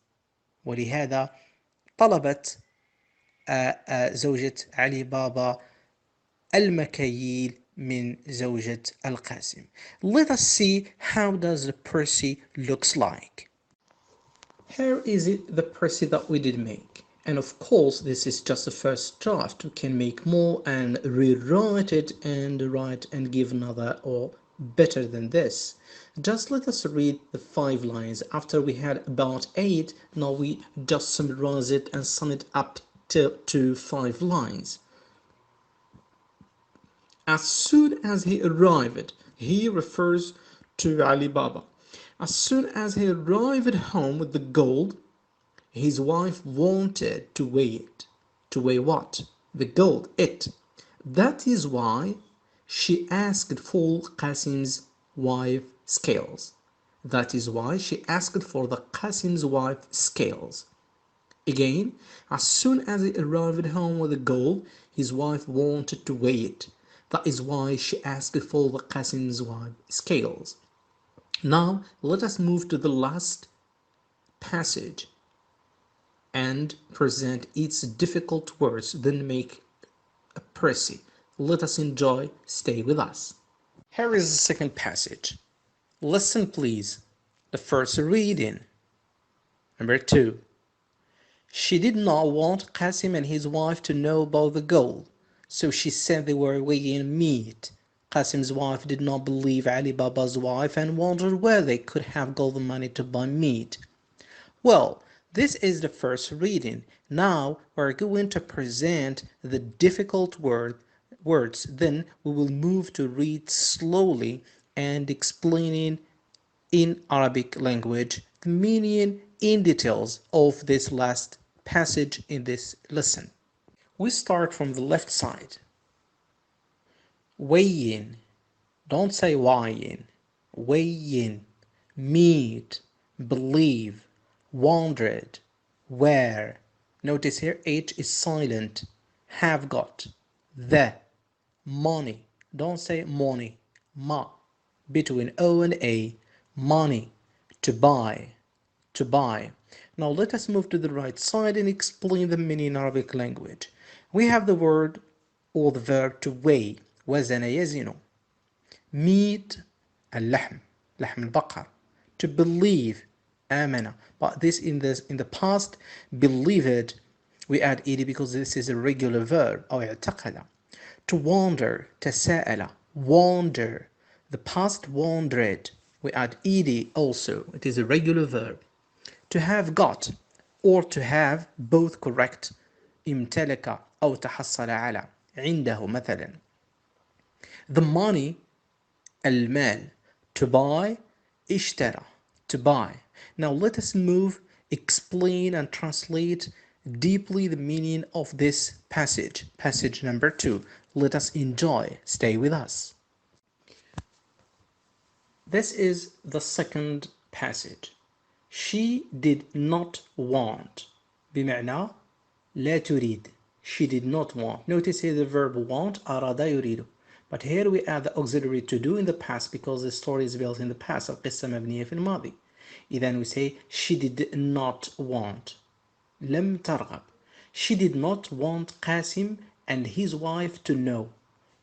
ولهذا طلبت زوجة علي بابا المكاييل من زوجة القاسم. Let us see how does the Percy looks like. Here is it, the Percy that we did make. And of course, this is just the first draft. We can make more and rewrite it and write and give another or better than this. Just let us read the 5 lines. After we had about 8, now we just summarize it and sum it up to 5 lines. As soon as he arrived, he refers to Ali Baba. As soon as he arrived home with the gold, his wife wanted to weigh it. To weigh what? The gold, it. That is why She asked for Qasim's wife scales. That is why she asked for the Qasim's wife scales. Again, as soon as he arrived home with the gold, his wife wanted to weigh it. That is why she asked for the Qasim's wife scales. Now, let us move to the last passage and present its difficult words, then make a précis. Let us enjoy. Stay with us. Here is the second passage. Listen, please. The first reading. Number 2. She did not want Qasim and his wife to know about the gold, so she said they were weighing meat. Qasim's wife did not believe Ali Baba's wife and wondered where they could have got the money to buy meat. Well, this is the first reading. Now we're going to present the difficult words. Then we will move to read slowly and explaining in Arabic language the meaning in details of this last passage in this lesson. We start from the left side. Weighing. Don't say weighing. Weighing. Meet. Believe. Wondered. Where. Notice here H is silent. Have got. The. Money. Don't say money. Ma. Between O and A. Money. To buy. To buy. Now let us move to the right side and explain the meaning in Arabic language. We have the word or the verb to weigh. وزن يزن. Meat. اللحم. لحم البقر. To believe. آمن. But this in the past, believed, we add ed because this is a regular verb. أو اعتقد. To wander. تساءل. Wander. The past wandered. We add ed also. It is a regular verb. To have got or to have both correct. امتلك أو تحصل على. عنده مثلا. The money. المال. To buy. اشترى. To buy. Now let us move, explain and translate deeply the meaning of this passage. Passage number 2. Let us enjoy. Stay with us. This is the second passage. She did not want. بمعنى لا تريد. She did not want. Notice here the verb want. أراد يريد. But here we add the auxiliary to do in the past because the story is built in the past. القصة مبنية في الماضي. إذن we say she did not want. لم ترغب. She did not want Qasim and his wife to know.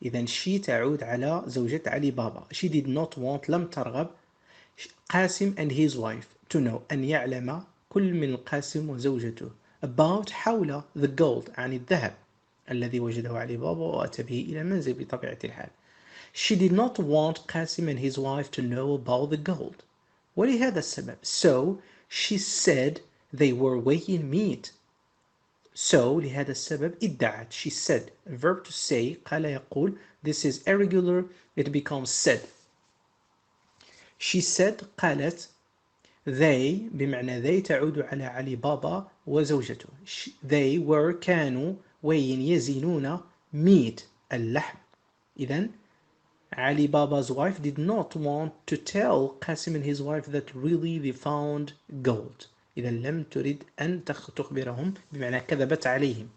إذن she تعود على زوجة علي بابا. She did not want. لم ترغب Qasim and his wife to know. أن يعلم كل من قاسم وزوجته about حول the gold عن الذهب الذي وجده علي بابا وأتى به إلى المنزل بطبيعة الحال. She did not want Qasim and his wife to know about the gold. ولهذا السبب. So she said they were weighing meat. So لهذا السبب ادعت. She said. Verb to say. قال يقول. This is irregular. It becomes said. She said. قالت. They بمعنى they تعود على علي بابا وزوجته. They were كانوا weighing يزنون meat اللحم. إذن Ali Baba's wife did not want to tell Qasim and his wife that really they found gold. إذا لم تريد أن تخبرهم بمعنى كذبت عليهم.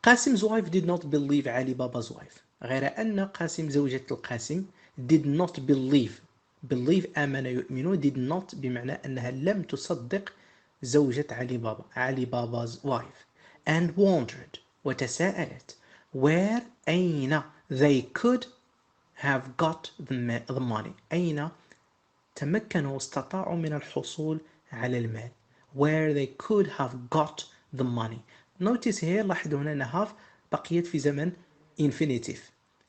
Qasim's wife did not believe Ali Baba's wife. غير أن قاسم زوجة القاسم did not believe. Believe آمن يؤمن did not بمعنى أنها لم تصدق زوجة علي بابا. Ali Baba's wife. And wondered. وتساءلت. Where أين they could have got the money. أين تمكنوا استطاعوا من الحصول على المال. Where they could have got the money. Notice here لاحظوا هنا أن have بقيت في زمن infinitive.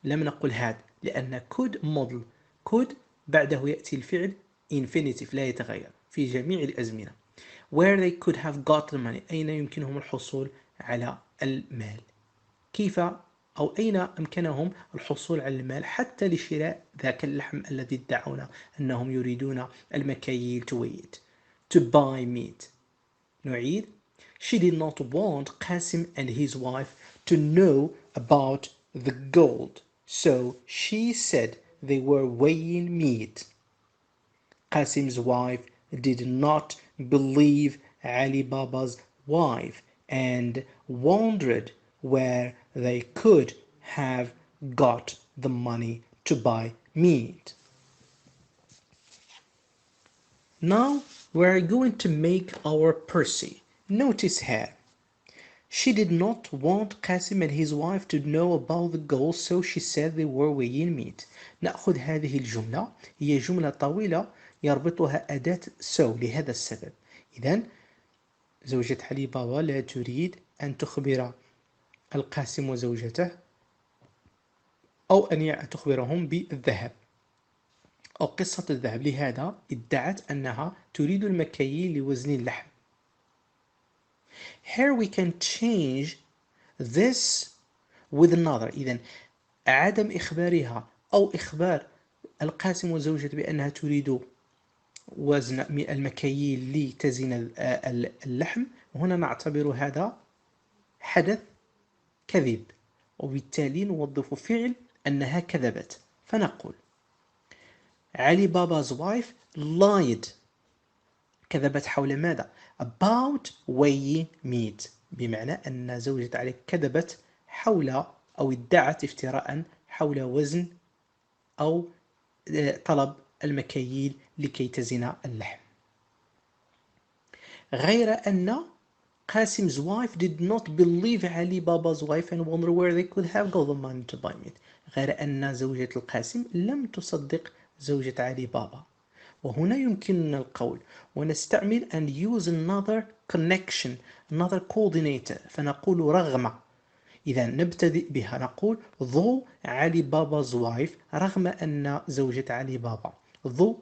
لم نقل had لأن could model. could بعده يأتي الفعل infinitive لا يتغير في جميع الأزمنة. Where they could have got the money. أين يمكنهم الحصول على المال. كيف أو أين أمكنهم الحصول على المال حتى لشراء ذاك اللحم الذي ادعون أنهم يريدون المكاييل to weigh it. To buy meat. نعيد. She did not want Qasim and his wife to know about the gold. So she said they were weighing meat. Qasim's wife did not believe Ali Baba's wife and wondered where they could have got the money to buy meat. Now we're going to make our Percy. Notice here. She did not want Qasim and his wife to know about the gold, so she said they were weighing meat. نأخذ هذه الجملة، هي جملة طويلة يربطها أداة so لهذا السبب. إذن زوجة علي بابا لا تريد أن تخبر القاسم وزوجته أو أن تخبرهم بالذهب أو قصة الذهب، لهذا ادعت أنها تريد المكاييل لوزن اللحم. Here we can change this with another. إذن عدم إخبارها أو إخبار القاسم وزوجته بأنها تريد وزن المكاييل لتزن اللحم، وهنا نعتبر هذا حدث كذب، وبالتالي نوظف فعل أنها كذبت، فنقول علي بابا's wife lied. كذبت حول ماذا؟ about weighing meat، بمعنى أن زوجة علي كذبت حول أو ادعت افتراء حول وزن أو طلب المكاييل لكي تزن اللحم. غير أن Qasim's wife did not believe Ali Baba's wife and wonder where they could have got the money to buy meat. غير أن زوجة القاسم لم تصدق زوجة علي بابا. وهنا يمكننا القول ونستعمل and use another connection, another coordinator، فنقول رغم. إذا نبتدئ بها نقول though علي بابا's wife، رغم أن زوجة علي بابا though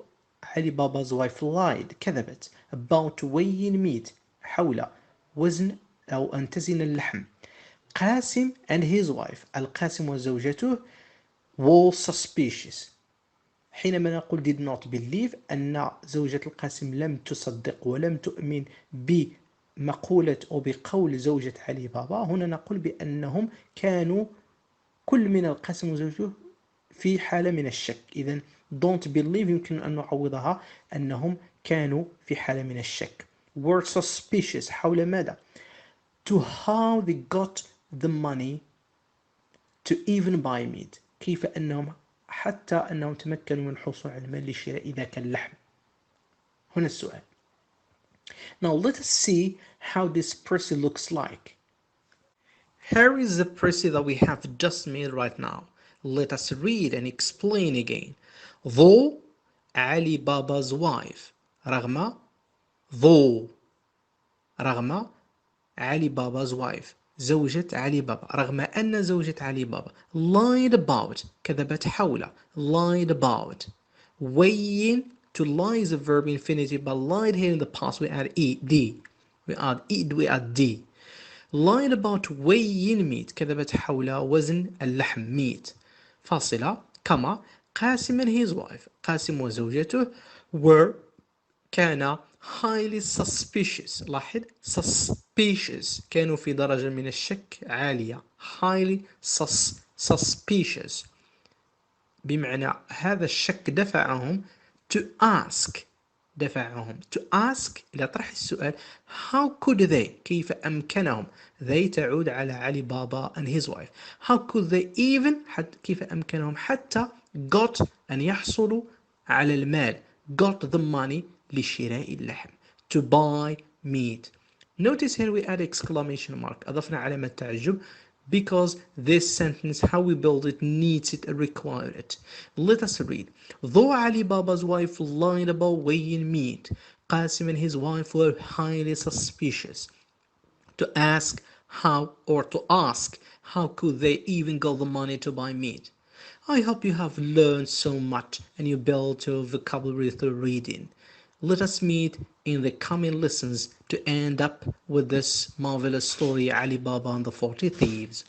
علي بابا's wife lied كذبت about weighing meat حول وزن أو أن تزن اللحم. قاسم and his wife، القاسم وزوجته were suspicious. حينما نقول did not believe أن زوجة القاسم لم تصدق ولم تؤمن بمقولة أو بقول زوجة علي بابا، هنا نقول بأنهم كانوا كل من القاسم وزوجته في حالة من الشك. إذن don't believe يمكن أن نعوضها أنهم كانوا في حالة من الشك. were suspicious حول ماذا؟ to how they got the money to even buy meat، كيف أنهم حتى أنهم تمكنوا من الحصول على المال لشراء ذاك اللحم. هنا السؤال. Now let us see how this Percy looks like. Here is the Percy that we have just made right now. Let us read and explain again. Though Ali Baba's wife، رغم though رغم علي Baba's wife زوجة علي بابا، رغم أن زوجة علي بابا lied about كذبت حول lied about weighing. To lie is a verb infinitive, but lied here in the past we add ed, we add d. lied about weighing meat كذبت حول وزن اللحم meat. فاصلة كما قاسم and his wife، قاسم وزوجته were كان highly suspicious. لاحظ suspicious، كانوا في درجة من الشك عالية. highly suspicious بمعنى هذا الشك دفعهم to ask، دفعهم to ask إلى طرح السؤال how could they، كيف أمكنهم. they تعود على علي بابا and his wife. how could they even، كيف أمكنهم حتى got أن يحصلوا على المال got the money لشراء اللحم to buy meat. Notice here we add exclamation mark، أضفنا علامة تعجب because this sentence how we build it needs it and require it. Let us read. Though Ali Baba's wife lied about weighing meat, Qasim and his wife were highly suspicious. To ask how could they even get the money to buy meat. I hope you have learned so much and you built your vocabulary through reading. Let us meet in the coming lessons to end up with this marvelous story, Ali Baba and the 40 Thieves.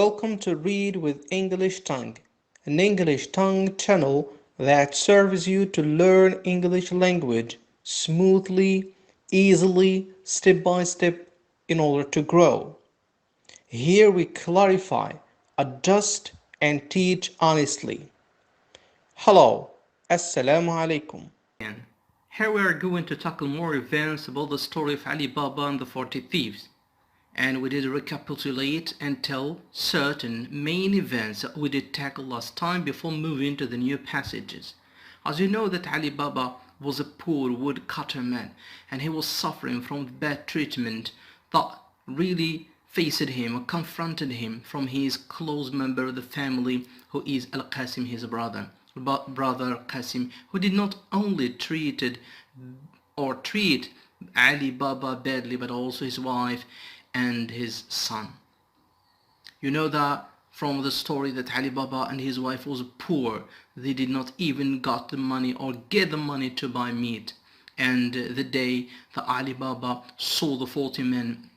Welcome to Read with English Tongue, an English tongue channel that serves you to learn English language smoothly, easily, step by step in order to grow. Here we clarify, adjust, and teach honestly. Hello, Assalamu alaikum. And here we are going to tackle more events about the story of Ali Baba and the 40 Thieves. And we did recapitulate and tell certain main events that we did tackle last time before moving to the new passages. As you know that Ali Baba was a poor woodcutter man and he was suffering from bad treatment that really faced him or confronted him from his close member of the family who is Al-Qasim, his brother Qasim, who did not only treat Ali Baba badly but also his wife and his son. You know that from the story that Ali Baba and his wife was poor. They did not even got the money or get the money to buy meat. And the day that Ali Baba saw the 40 men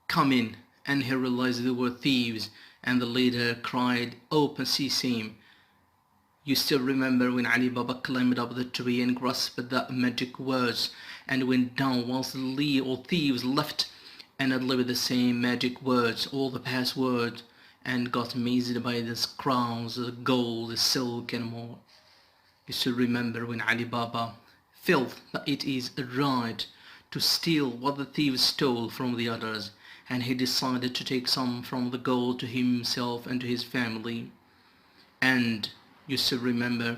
come in and he realized they were thieves, and the leader cried, "Open sesame." You still remember when Ali Baba climbed up the tree and grasped the magic words and went down once the thieves left and delivered the same magic words, all the passwords, and got amazed by the crowns, the gold, the silk and more. You still remember when Ali Baba felt that it is right to steal what the thieves stole from the others, and he decided to take some from the gold to himself and to his family. And you still remember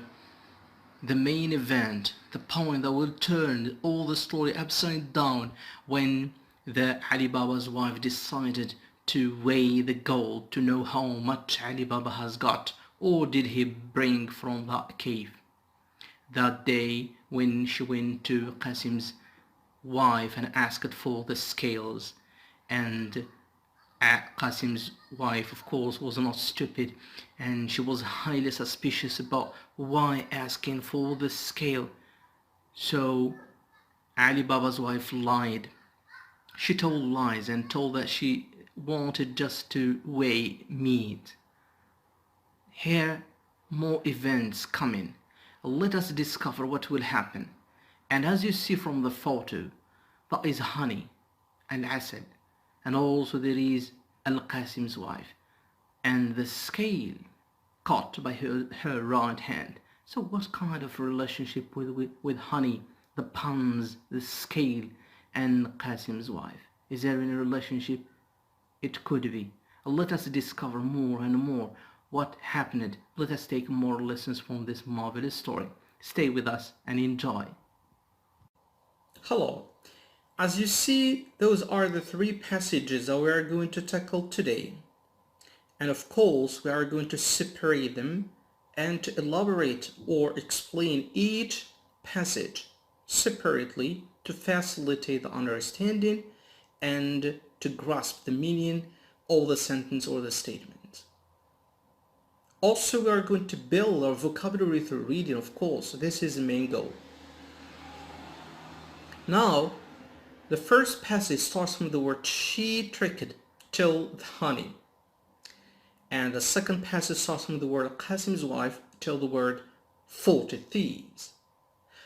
the main event, the point that will turn all the story upside down, when the Ali Baba's wife decided to weigh the gold to know how much Ali Baba has got, or did he bring from that cave. That day when she went to Qasim's wife and asked for the scales, and Qasim's wife, of course, was not stupid, and she was highly suspicious about why asking for the scale. So Ali Baba's wife lied. She told lies and told that she wanted just to weigh meat. Here, more events coming. Let us discover what will happen. And as you see from the photo, that is honey and asad, and also there is Al-Qasim's wife, and the scale caught by her right hand. So what kind of relationship with honey, the puns, the scale, and Qasim's wife? Is there any relationship? It could be. Let us discover more and more what happened. Let us take more lessons from this marvelous story. Stay with us and enjoy. Hello. As you see, those are the three passages that we are going to tackle today. And of course, we are going to separate them and to elaborate or explain each passage separately to facilitate the understanding and to grasp the meaning of the sentence or the statement. Also, we are going to build our vocabulary through reading, of course. This is the main goal. Now, the first passage starts from the word she tricked till the honey. And the second passage starts from the word Qasim's wife till the word 40 thieves.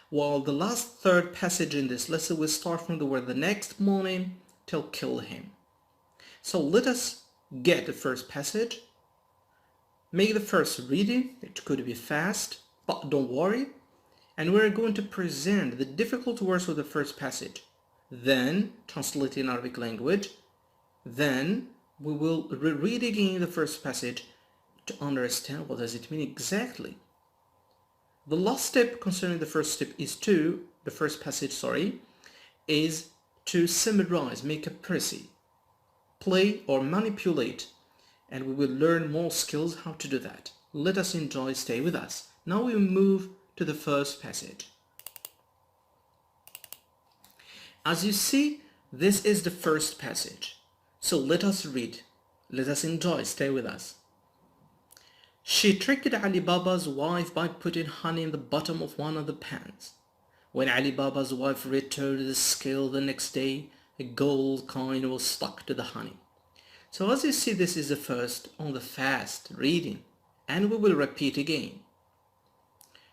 While the last third passage in this lesson will start from the word the next morning till kill him. So let us get the first passage. Make the first reading. It could be fast, but don't worry. And we're going to present the difficult words of the first passage. Then translate in Arabic language. Then we will read again the first passage to understand what does it mean exactly. The last step concerning the first passage is to summarize, make a précis, play or manipulate, and we will learn more skills how to do that. Let us enjoy, stay with us. Now we move to the first passage. As you see, this is the first passage. So let us read. Let us enjoy, stay with us. She tricked Ali Baba's wife by putting honey in the bottom of one of the pans. When Ali Baba's wife returned the scale the next day, a gold coin was stuck to the honey. So as you see, this is the first on the fast reading, and we will repeat again.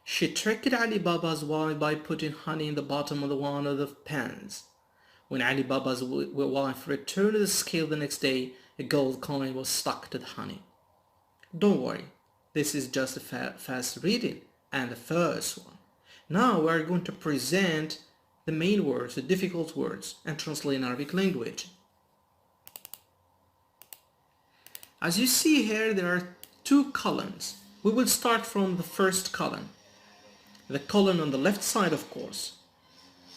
She tricked Ali Baba's wife by putting honey in the bottom of one of the pans. When Ali Baba's wife returned the scale the next day, a gold coin was stuck to the honey. Don't worry, this is just a fast reading and the first one. Now we are going to present the main words, the difficult words, and translate in Arabic language. As you see here, there are two columns. We will start from the first column. The column on the left side, of course.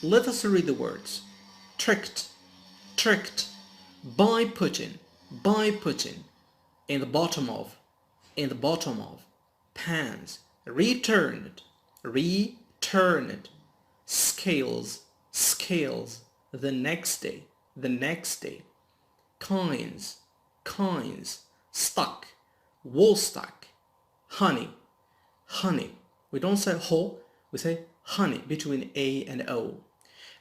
Let us read the words. Tricked, tricked, by putting, in the bottom of, pans, returned, scales, the next day, coins, stuck, woolstuck, honey. We don't say ho, we say honey between A and O.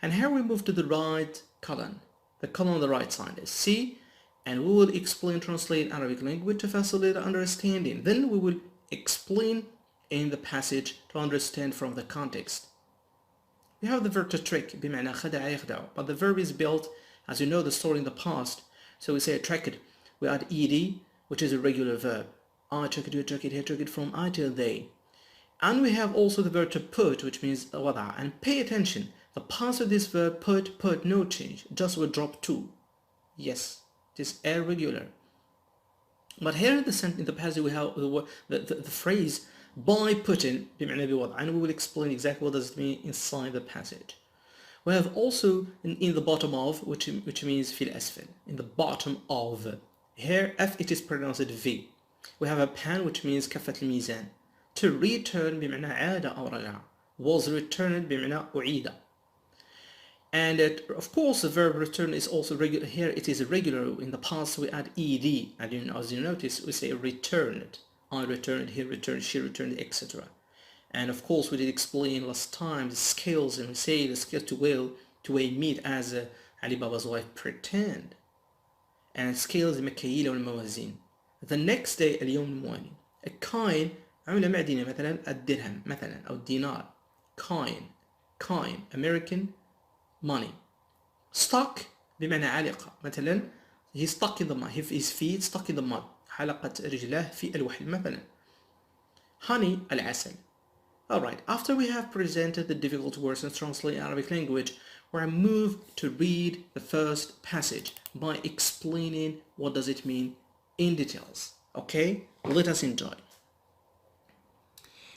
And here we move to the right column. The column on the right side is C, and we will explain, translate Arabic language to facilitate understanding. Then we will explain in the passage to understand from the context. We have the verb to trick, بمعنى خدع يخدع, but the verb is built, as you know the story in the past. So we say tricked, we add ed, which is a regular verb. I tricked, you tricked, he tricked, from I till they. And we have also the verb to put, which means wada. And pay attention, the past of this verb, put, no change, just will drop to. Yes, it is irregular. But here in the passage we have the phrase by putting, بمعنى بوضع, and we will explain exactly what does it mean inside the passage. We have also in the bottom of, which means في الأسفل, in the bottom of. Here F it is pronounced V. We have a pan, which means كفة الميزان. To return بمعنى عاد أو رجع. Was returned بمعنى أعيد. And of course the verb return is also regular. Here it is irregular. In the past we add ed, and as you notice we say returned. I returned, he returned, she returned, etc. And of course we did explain last time the scales, and we say the scale to weigh meat as Ali Baba's wife pretend. And scales المكاييل والموازين. The next day اليوم الموالي. A coin عملة معدنية مثلا الدرهم مثلا أو الدينار. Coin American money. Stuck بمعنى علقة. مثلا he stuck in the mud. His feet stuck in the mud. حلقت رجلاه في الوحل مثلا. Honey العسل. Alright, after we have presented the difficult words and translate Arabic language, we're moved to read the first passage by explaining what does it mean in details. Okay, let us enjoy.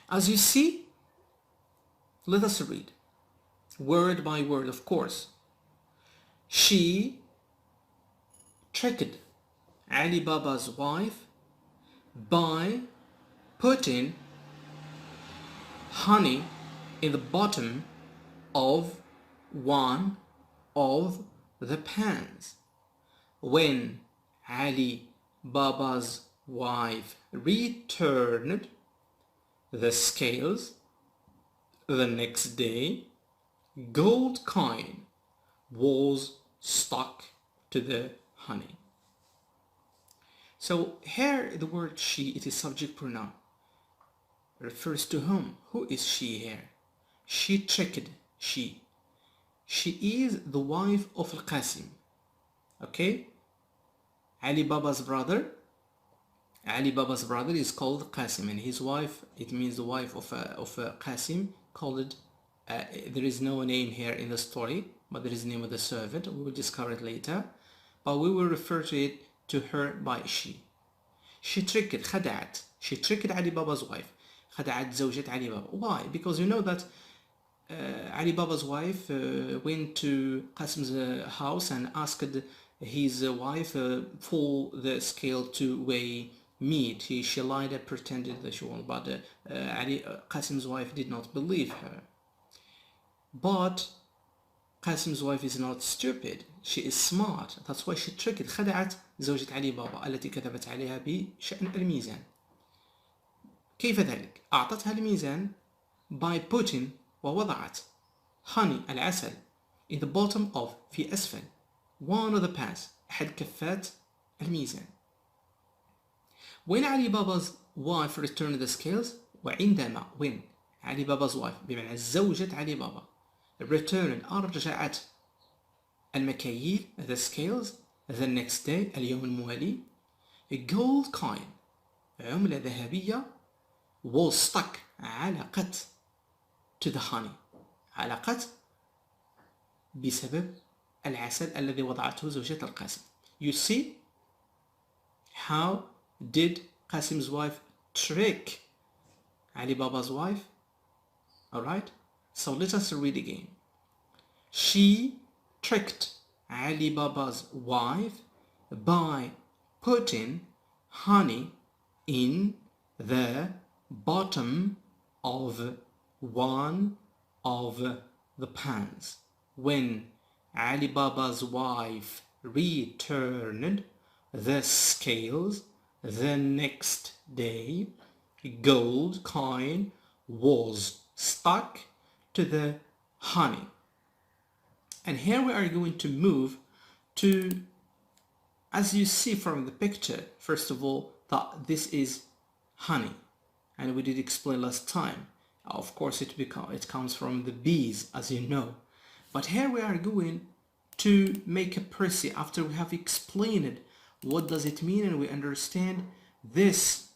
As you see, let us read word by word, of course. She tricked Ali Baba's wife by putting honey in the bottom of one of the pans. When Ali Baba's wife returned the scales the next day, gold coin was stuck to the honey. So here the word she, it is subject pronoun, refers to whom? Who is she here? She tricked, she. She is the wife of Al-Qasim. Okay? Ali Baba's brother is called Qasim, and his wife, it means the wife of Qasim, called, there is no name here in the story, but there is the name of the servant. We will discover it later, but we will refer to her by she. She tricked, خدعت. She tricked Ali Baba's wife. خدعت زوجة علي بابا. Why? Because you know that Ali Baba's wife went to Qasim's house and asked his wife for the scale to weigh meat. She lied and pretended that she won, but Qasim's wife did not believe her. But Qasim's wife is not stupid, she is smart. That's why she tricked. خدعت زوجة علي بابا التي كذبت عليها بشأن الميزان. كيف ذلك؟ أعطتها الميزان by putting ووضعت honey العسل in the bottom of في أسفل one of the pans أحد كفات الميزان. When Ali Baba's wife returned the scales, وعندما when Ali Baba's wife بمعنى زوجة علي بابا returned أرجعت المكاييل the scales the next day اليوم الموالي a gold coin عملة ذهبية was stuck علقت to the honey علقت بسبب العسل الذي وضعته زوجة القاسم. You see how did Qasim's wife trick Ali Baba's wife? Alright, so let us read again. She tricked Ali Baba's wife by putting honey in the bottom of one of the pans. When Ali Baba's wife returned the scales the next day, a gold coin was stuck to the honey. And here we are going to move to, as you see from the picture, first of all, that this is honey, and we did explain last time. Of course, it comes from the bees, as you know. But here we are going to make a précis after we have explained what does it mean and we understand this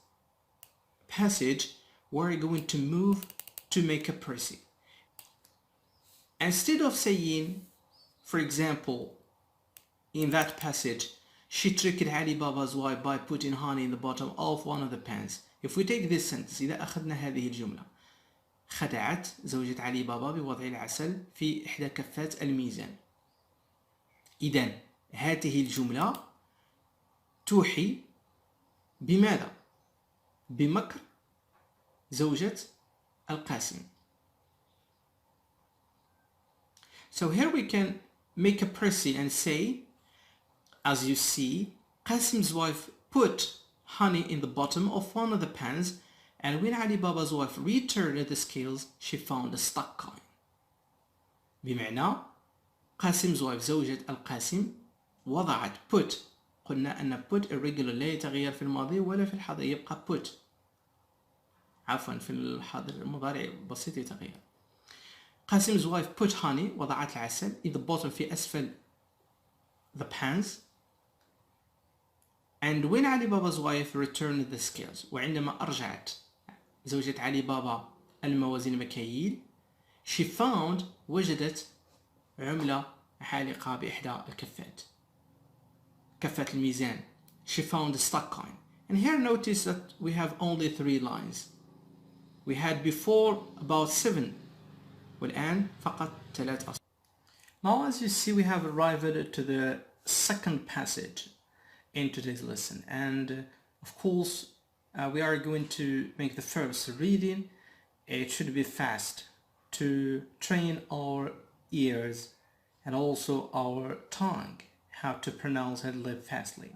passage. We're going to move to make a précis. Instead of saying, for example, in that passage, she tricked Ali Baba's wife by putting honey in the bottom of one of the pans. If we take this sentence, إذا أخذنا هذه الجملة، خدعت زوجة علي بابا بوضع العسل في إحدى كفات الميزان. إذن هذه الجملة توحي بماذا؟ بمكر زوجة القاسم. So here we can make a précis and say, as you see, Qasim's wife put honey in the bottom of one of the pans, and when Ali Baba's wife returned the scales, she found a stuck coin. بمعنى Qasim's wife زوجة القاسم وضعت put. قلنا أن put irregular لا يتغير في الماضي ولا في الحاضر، يبقى put. عفوا في الحاضر المضارع بسيط يتغير. Qasim's wife put honey وضعت العسل in the bottom في أسفل the pans. And when Ali Baba's wife returned the scales, وعندما أرجعت زوجة علي بابا الموازين المكاييل, she found وجدت عملة حالقة بإحدى الكفات كفات الميزان. She found a stuck coin. And here notice that we have only 3 lines. We had before about 7 والآن فقط 3 أسطر. Now as you see, we have arrived to the second passage in today's lesson, and of course we are going to make the first reading. It should be fast to train our ears and also our tongue how to pronounce and live fastly.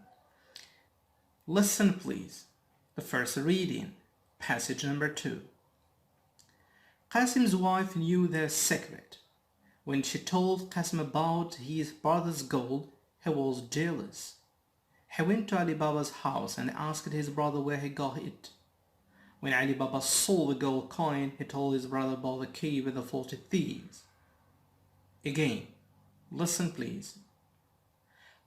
Listen please. The first reading, passage number 2. Qasim's wife knew their secret. When she told Qasim about his brother's gold, he was jealous. He went to Ali Baba's house and asked his brother where he got it. When Ali Baba saw the gold coin, he told his brother about the cave with the 40 thieves. Again, listen please.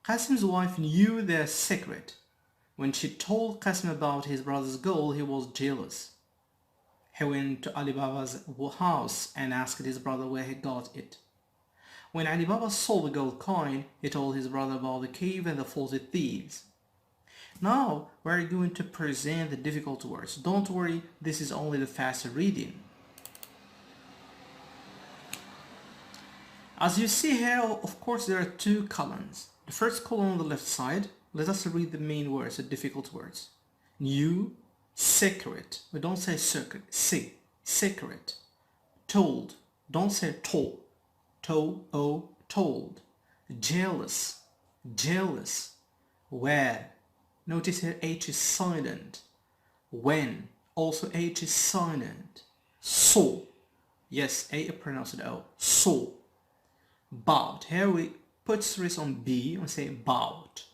Qasim's wife knew their secret. When she told Qasim about his brother's gold, he was jealous. He went to Ali Baba's house and asked his brother where he got it. When Ali Baba saw the gold coin, he told his brother about the cave and the 40 thieves. Now we're going to present the difficult words. Don't worry, this is only the fast reading. As you see here, of course, there are 2 columns. The first column on the left side, let us read the main words, the difficult words. New, secret. We don't say secret. Secret. Told. Don't say told. Told. Jealous. Where. Notice here H is silent. When. Also H is silent. Saw. Yes, A pronounced O. Saw. Bought. Here we put stress on B and say bought.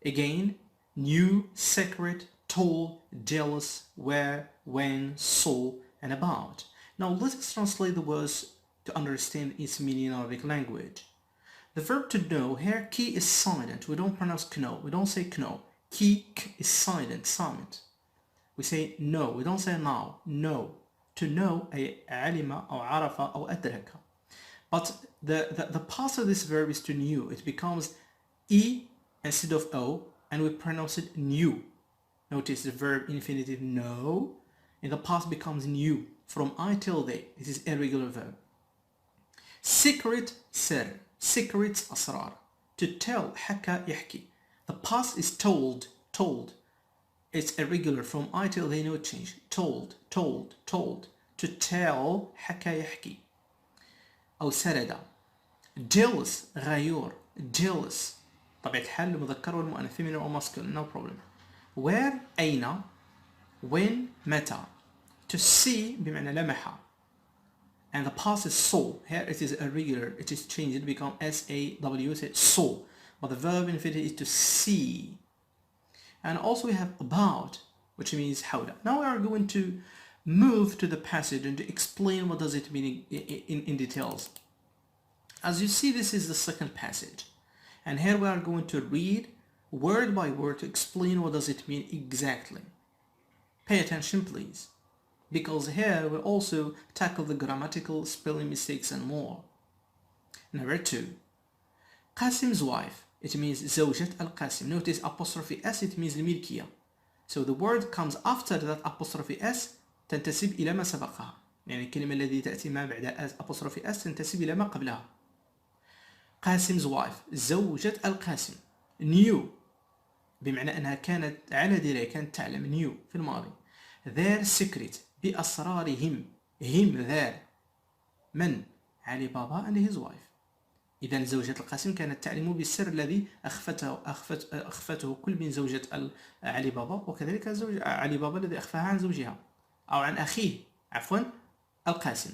Again, knew, secret, told, jealous, where, when, saw, and about. Now let us translate the words to understand its meaning in Arabic language. The verb to know here, key is silent. We don't pronounce kno. We don't say kno. Key is silent. We say no. We don't say now. No. To know أي علم أو عرف أو أدرك. But the past of this verb is to knew. It becomes E instead of O, and we pronounce it knew. Notice the verb infinitive know in the past becomes knew. From I till they. It is irregular verb. Secret سر. Secrets أسرار. To tell حكى يحكي. The past is told. It's irregular. From I till they, no change. Told. To tell حكى يحكي أو سرد. Jealous غيور. Jealous طبيعة الحال المذكر والمؤنث feminine or masculine, no problem. Where أين. When متى. To see بمعنى لمح. And the past is saw. Here it is irregular. It is changed. It becomes S-A-W. Saw. But the verb infinitive is to see. And also we have about, which means حول. Now we are going to move to the passage and to explain what does it mean in details. As you see, this is the second passage. And here we are going to read word by word to explain what does it mean exactly. Pay attention, please. Because here we'll also tackle the grammatical, spelling mistakes and more. Number 2. Qasim's wife. It means زوجة القاسم. Notice apostrophe S, it means الملكية. So the word comes after that apostrophe S تنتسب إلى ما سبقها. يعني الكلمة التي تأتي ما بعد apostrophe S تنتسب إلى ما قبلها. Qasim's wife. زوجة القاسم. Knew. بمعنى أنها كانت على دراية، كانت تعلم. Knew في الماضي. Their secret. بأسرارهم. Him there. من؟ علي بابا and his wife. إذا زوجة القاسم كانت تعلم بالسر الذي أخفته كل من زوجة علي بابا، وكذلك زوج علي بابا الذي أخفاها عن زوجها أو عن أخيه القاسم.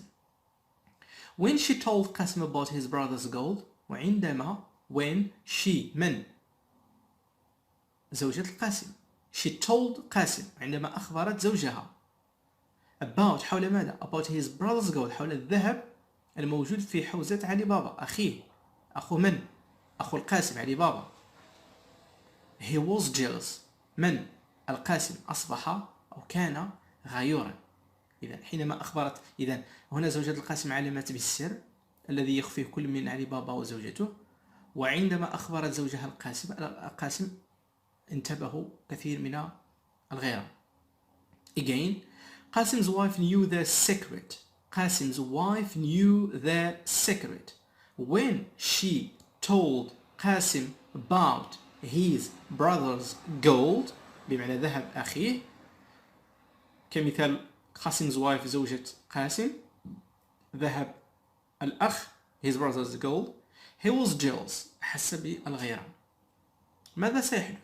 When she told Qasim about his brother's gold. وعندما when she من زوجة القاسم. She told قاسم عندما أخبرت زوجها about حول ماذا؟ about his brother's gold حول الذهب الموجود في حوزة علي بابا أخيه. أخو من؟ أخو القاسم علي بابا. He was jealous. من؟ القاسم أصبح أو كان غيورا. إذا حينما أخبرت، إذا هنا زوجة القاسم علمت بالسر الذي يخفيه كل من علي بابا وزوجته، وعندما أخبرت زوجها القاسم انتبهوا كثير من الغيرة. Again, Qasim's wife knew their secret. Qasim's wife knew their secret. When she told Qasim about his brother's gold بمعنى ذهب أخيه، كمثال Qasim's wife زوجة قاسم، ذهب الأخ his brother's gold. He was jealous. حس بالغيرة. ماذا سيحدث؟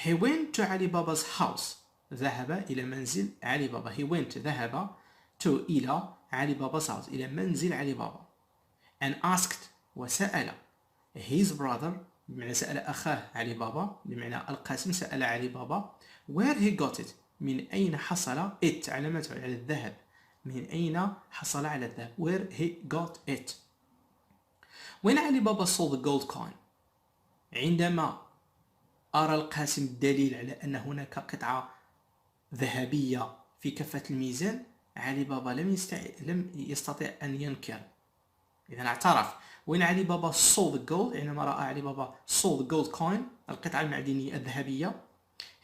He went to Ali Baba's house. ذهب إلى منزل علي بابا. He went ذهب to إلى علي بابا's house إلى منزل علي بابا. And asked وسأل his brother بمعنى سأل أخاه علي بابا بمعنى القاسم سأل علي بابا where he got it من أين حصل it علامته على الذهب من أين حصل على الذهب where he got it. When Ali Baba saw the gold coin عندما أرى القاسم الدليل على أن هناك قطعة ذهبية في كفة الميزان، علي بابا لم يستطيع أن ينكر. إذا اعترف. When Ali Baba saw the gold عندما رأى علي بابا saw the gold coin القطعة المعدنية الذهبية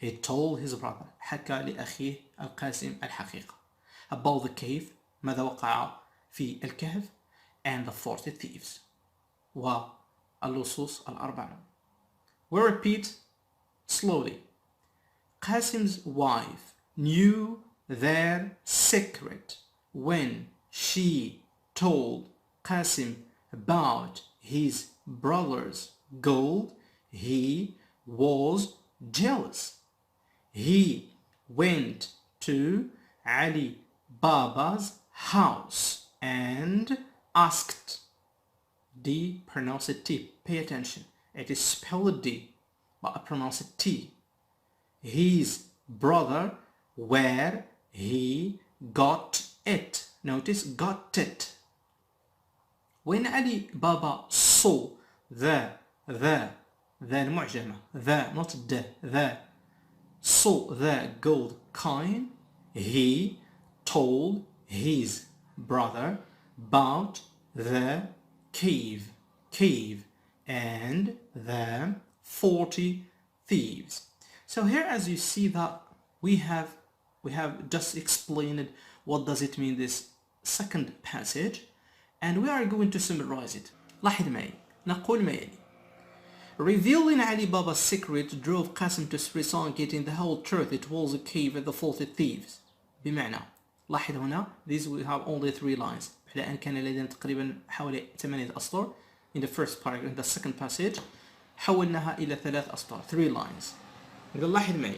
he told his brother حكى لأخيه القاسم الحقيقة about the cave ماذا وقع في الكهف and the 40 thieves واللصوص الأربعة. We repeat slowly. Qasim's wife knew their secret when she told Qasim about his brother's gold. He was jealous. He went to Ali Baba's house and asked. D, pronounce it T. Pay attention. It is spelled D. but I pronounce it T. His brother, where he got it. Notice got it. When Ali Baba saw the المعجمة, not the, saw the gold coin, he told his brother about the cave and the 40 thieves. So here, as you see, that we have just explained what does it mean, this second passage, and we are going to summarize it. لاحظ معي نقول ما يلي. Revealing Ali Baba's secret drove Qasim to Srisan, getting the whole truth. It was a cave and the 40 thieves. بمعنى لاحظ هنا, these we have only 3 lines. الآن كان لدينا تقريبا حوالي 8 أسطر in the first paragraph. In the second passage حولناها إلى 3 أسطر, 3 lines. نقول لاحظ معي.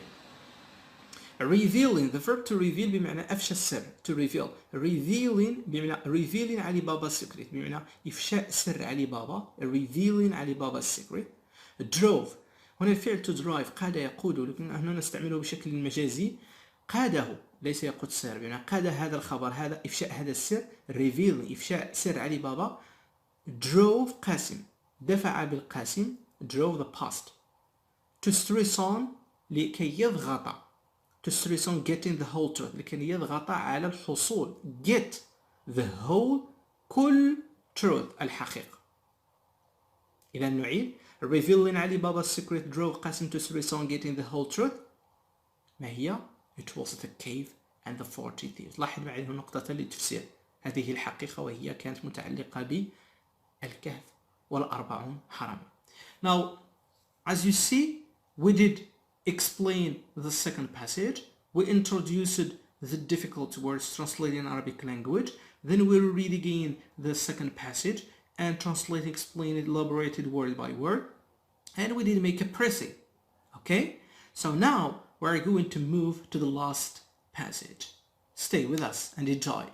Revealing, the verb to reveal بمعنى أفشى السر, to reveal. Revealing بمعنى revealing علي بابا's secret, بمعنى إفشاء سر علي بابا. Revealing علي بابا's secret. drove, هنا الفعل to drive قاد يقود, لكن هنا نستعمله بشكل مجازي. قاده ليس يقود سر, بمعنى قاد هذا الخبر, هذا إفشاء هذا السر. revealing إفشاء سر علي بابا. drove قاسم, دفع بالقاسم, drove the past. to Srisan لكي يضغط, to Srisan getting the whole truth, لكي يضغط على الحصول, get the whole, كل truth, الحقيقة. إذا نعيد. revealing علي بابا's secret drove قاسم to Srisan getting the whole truth. ما هي؟ it was the cave and the 40 thieves. لاحظ معي هنا نقطة لتفسير هذه الحقيقة, وهي كانت متعلقة بالكهف والأربعون حرامي. Now, as you see, we did explain the second passage. We introduced the difficult words translated in Arabic language. Then we'll read again the second passage and translate, explain it, elaborated word by word. And we did make a pressing. Okay? So now we're going to move to the last passage. Stay with us and enjoy.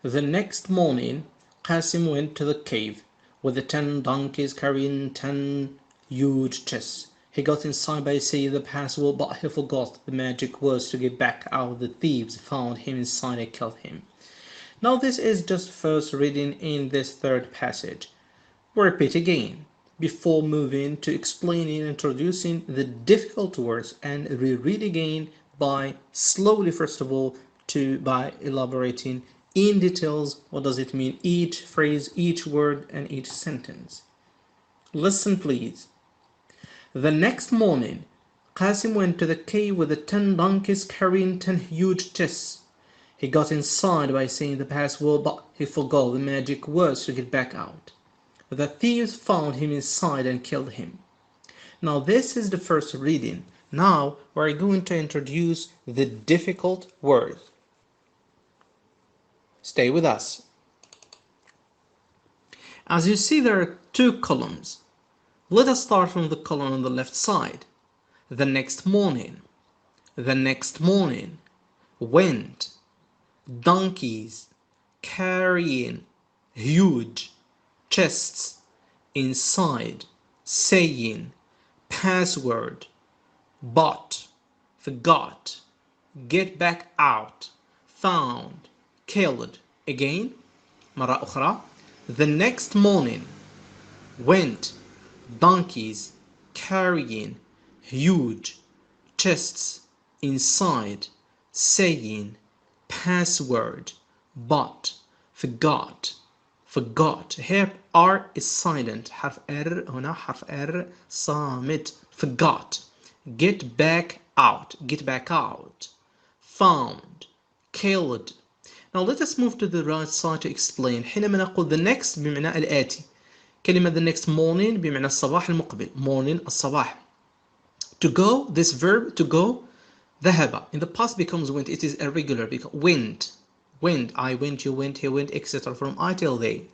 The next morning, Qasim went to the cave with the 10 donkeys carrying 10 huge chests. He got inside by saying the password, but he forgot the magic words to get back out. The thieves found him inside and killed him. Now this is just first reading in this third passage. We repeat again before moving to explaining and introducing the difficult words, and reread again by slowly first of all by elaborating in details what does it mean, each phrase, each word, and each sentence. Listen please. The next morning, Qasim went to the cave with the 10 donkeys carrying 10 huge chests. He got inside by saying the password, but he forgot the magic words to get back out. The thieves found him inside and killed him. Now this is the first reading. Now we're going to introduce the difficult words. Stay with us. As you see, there are 2 columns. Let us start from the column on the left side. The next morning. The next morning. Went. Donkeys. Carrying. Huge. Chests. Inside. Saying. Password. Bought. Forgot. Get back out. Found. Killed. Again. مرة أخرى. The next morning. Went. Donkeys carrying huge chests inside, saying password, but forgot. Here R is silent. حرف R هنا حرف R صامت. Forgot. Get back out. Found. Killed. Now let us move to the right side to explain. حينما نقول the next بمعنى الآتي. كلمة the next morning بمعنى الصباح المقبل. Morning الصباح. To go, this verb to go, ذهب. In the past becomes went. It is irregular because went. I went, you went, he went, etc. From I till they.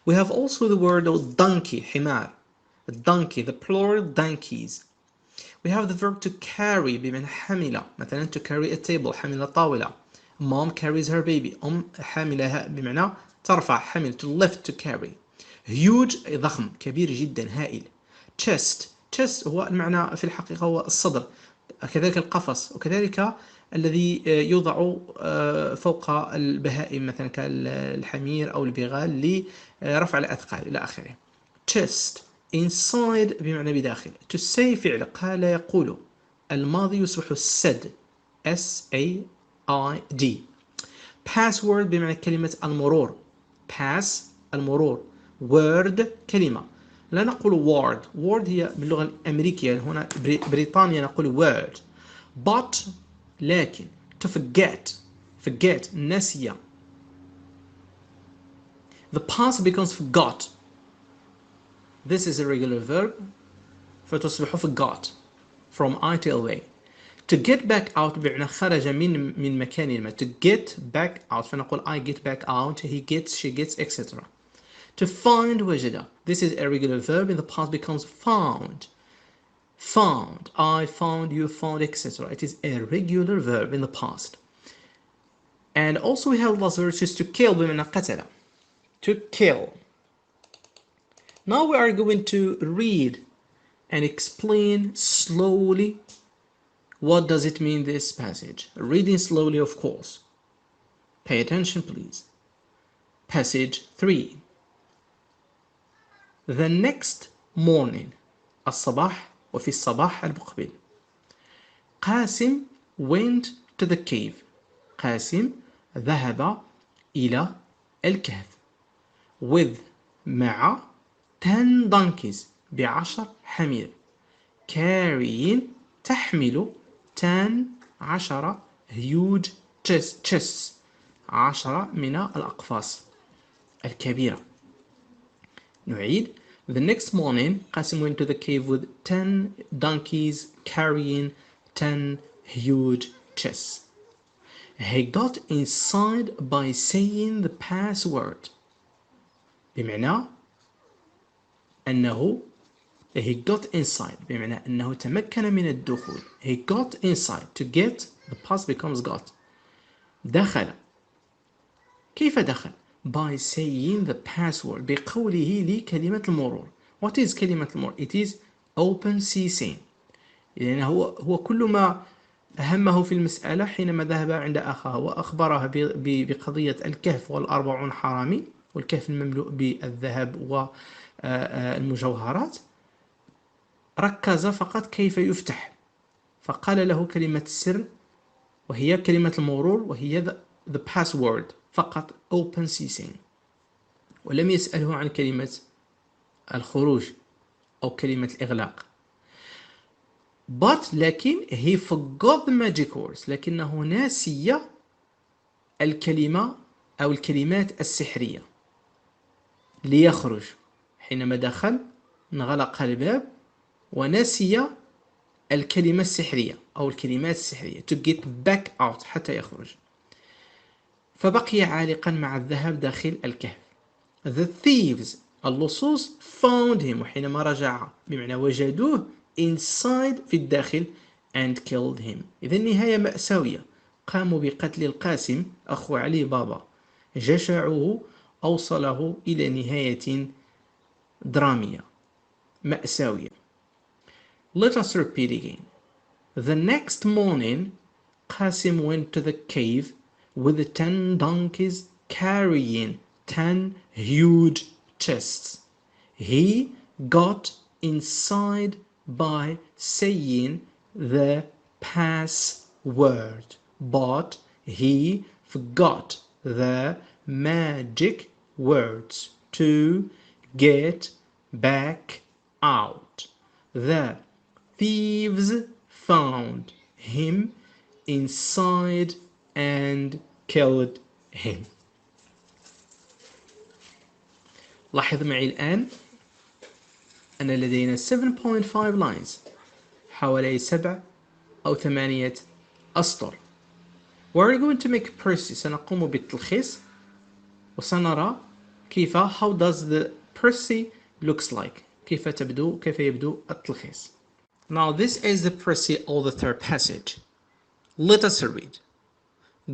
We have also the word of donkey, حمار. Donkey, the plural donkeys. We have the verb to carry بمعنى حمل. مثلا to carry a table, حمل طاولة. Mom carries her baby. حاملها بمعنى ترفع, حمل, to lift, to carry. Huge ضخم, كبير جدا, هائل. Chest, chest هو المعنى في الحقيقة هو الصدر، كذلك القفص، وكذلك الذي يوضع فوق البهائم مثلا كالحمير أو البغال لرفع الأثقال إلى آخره. chest inside بمعنى بداخل. to say فعل قال يقول، الماضي يصبح said S-A-I-D. password بمعنى كلمة المرور. pass المرور. word كلمة. لا نقول word هي باللغة الأمريكية، هنا بريطانيا نقول word. but لكن to forget نسي. the past becomes forgot. this is a regular verb فتصبح forgot from I till they. to get back out بمعنى خرج من مكان ما. to get back out فنقول I get back out, he gets, she gets, etc. to find وجد. this is a regular verb in the past becomes found. I found, you found, etc. it is a regular verb in the past. and also we have last verb, which is to kill بمعنى قتل. to kill. now we are going to read and explain slowly what does it mean, this passage. Reading slowly, of course. Pay attention, please. Passage 3. The next morning. الصباح وفي الصباح المقبل. قاسم went to the cave. قاسم ذهب إلى الكهف. with مع 10 donkeys ب10 حمير. carrying تحمل 10 huge chests 10 من الأقفاص الكبيرة. نعيد. The next morning قاسم went to the cave with 10 donkeys carrying 10 huge chests. He got inside by saying the password. بمعنى أنه he got inside بمعنى أنه تمكن من الدخول. he got inside. to get the past becomes got. دخل. كيف دخل؟ by saying the password بقوله لكلمة المرور. what is كلمة المرور؟ it is open ceasing. يعني هو كل ما أهمه في المسألة حينما ذهب عند أخاه وأخبره بقضية الكهف وال40 حرامي والكهف المملوء بالذهب والمجوهرات، ركز فقط كيف يفتح، فقال له كلمة السر وهي كلمة المرور وهي the password فقط open ceasing، ولم يسأله عن كلمة الخروج أو كلمة الإغلاق. but لكن he forgot the magic words لكنه ناسي الكلمة أو الكلمات السحرية ليخرج. حينما دخل انغلق الباب ونسي الكلمة السحرية أو الكلمات السحرية to get back out حتى يخرج، فبقي عالقا مع الذهب داخل الكهف. the thieves اللصوص found him وحينما رجع بمعنى وجدوه inside في الداخل and killed him. إذن نهاية مأساوية. قاموا بقتل القاسم أخو علي بابا، جشعوه أوصله إلى نهاية درامية مأساوية. Let us repeat again. The next morning Qasim went to the cave with 10 donkeys carrying 10 huge chests. He got inside by saying the password, but he forgot the magic words to get back out. The thieves found him inside and killed him. لاحظ معي الآن أن لدينا 7.5 lines، حوالي 7 أو 8 أسطر. We're going to make practice. سنقوم بالتلخيص وسنرى كيف how does the practice looks like، كيف يبدو التلخيص. Now this is the practice of the third passage. Let us read.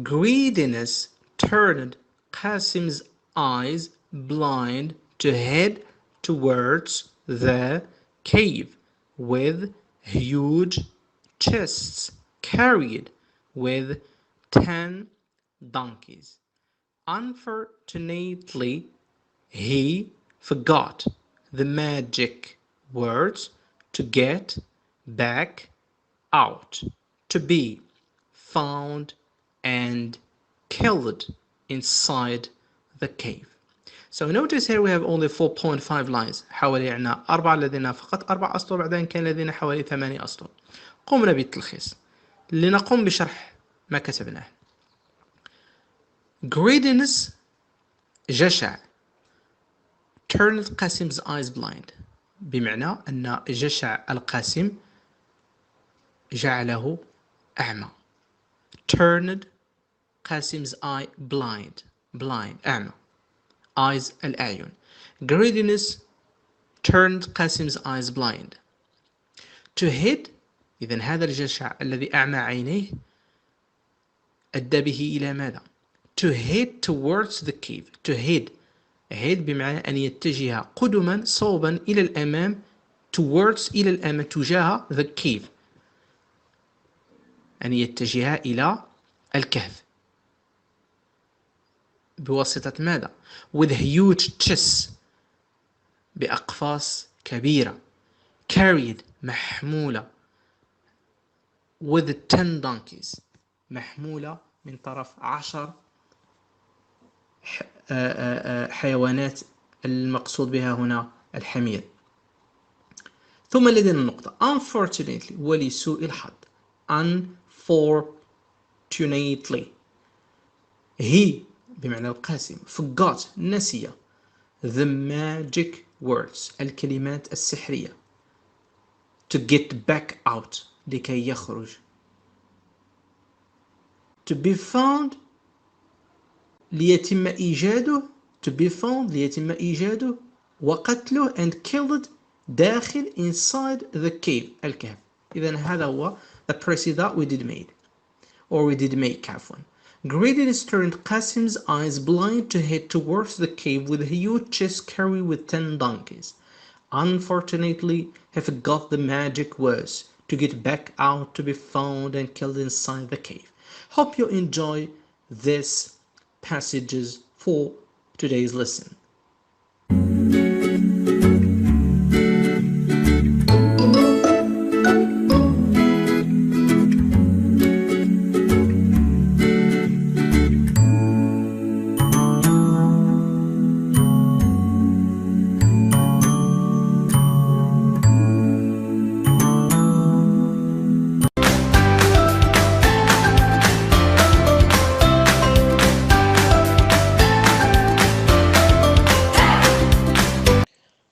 Greediness turned Qasim's eyes blind to head towards the cave with huge chests carried with 10 donkeys. Unfortunately, he forgot the magic words to get back out, to be found and killed inside the cave. So notice here we have only 4.5 lines. حوالي عنا 4 لدينا فقط 4 أسطر، بعدين كان لدينا حوالي 8 أسطر. قمنا بالتلخيص لنقوم بشرح ما كتبناه. Greediness جشع turned Qasim's eyes blind. بمعنى أن جشع القاسم جعله أعمى. Turned Qasim's eye blind. أعمى. Eyes الأعين. Greediness turned Qasim's eyes blind. To head إذن هذا الجشع الذي أعمى عينيه أدى به إلى ماذا؟ To head towards the cave. To head بمعنى أن يتجه قدما صوبا إلى الأمام. Towards إلى الأمام تجاه the cave. أن يتجه إلى الكهف. بواسطة ماذا؟ With huge chests. بأقفاص كبيرة. Carried محمولة. With 10 donkeys. محمولة من طرف 10 حيوانات، المقصود بها هنا الحمير. ثم لدينا النقطة unfortunately ولسوء الحظ. Unfortunately he بمعنى القاسم forgot نسي the magic words الكلمات السحرية to get back out لكي يخرج. To be found ليتم إيجاده. To be found ليتم إيجاده وقتله and killed داخل inside the cave الكهف. إذن هذا هو the precis that we did make عفوا. Greediness turned Qasim's eyes blind to head towards the cave with a huge chest carried with 10 donkeys. Unfortunately, he forgot the magic words to get back out, to be found and killed inside the cave. Hope you enjoy these passages for today's lesson.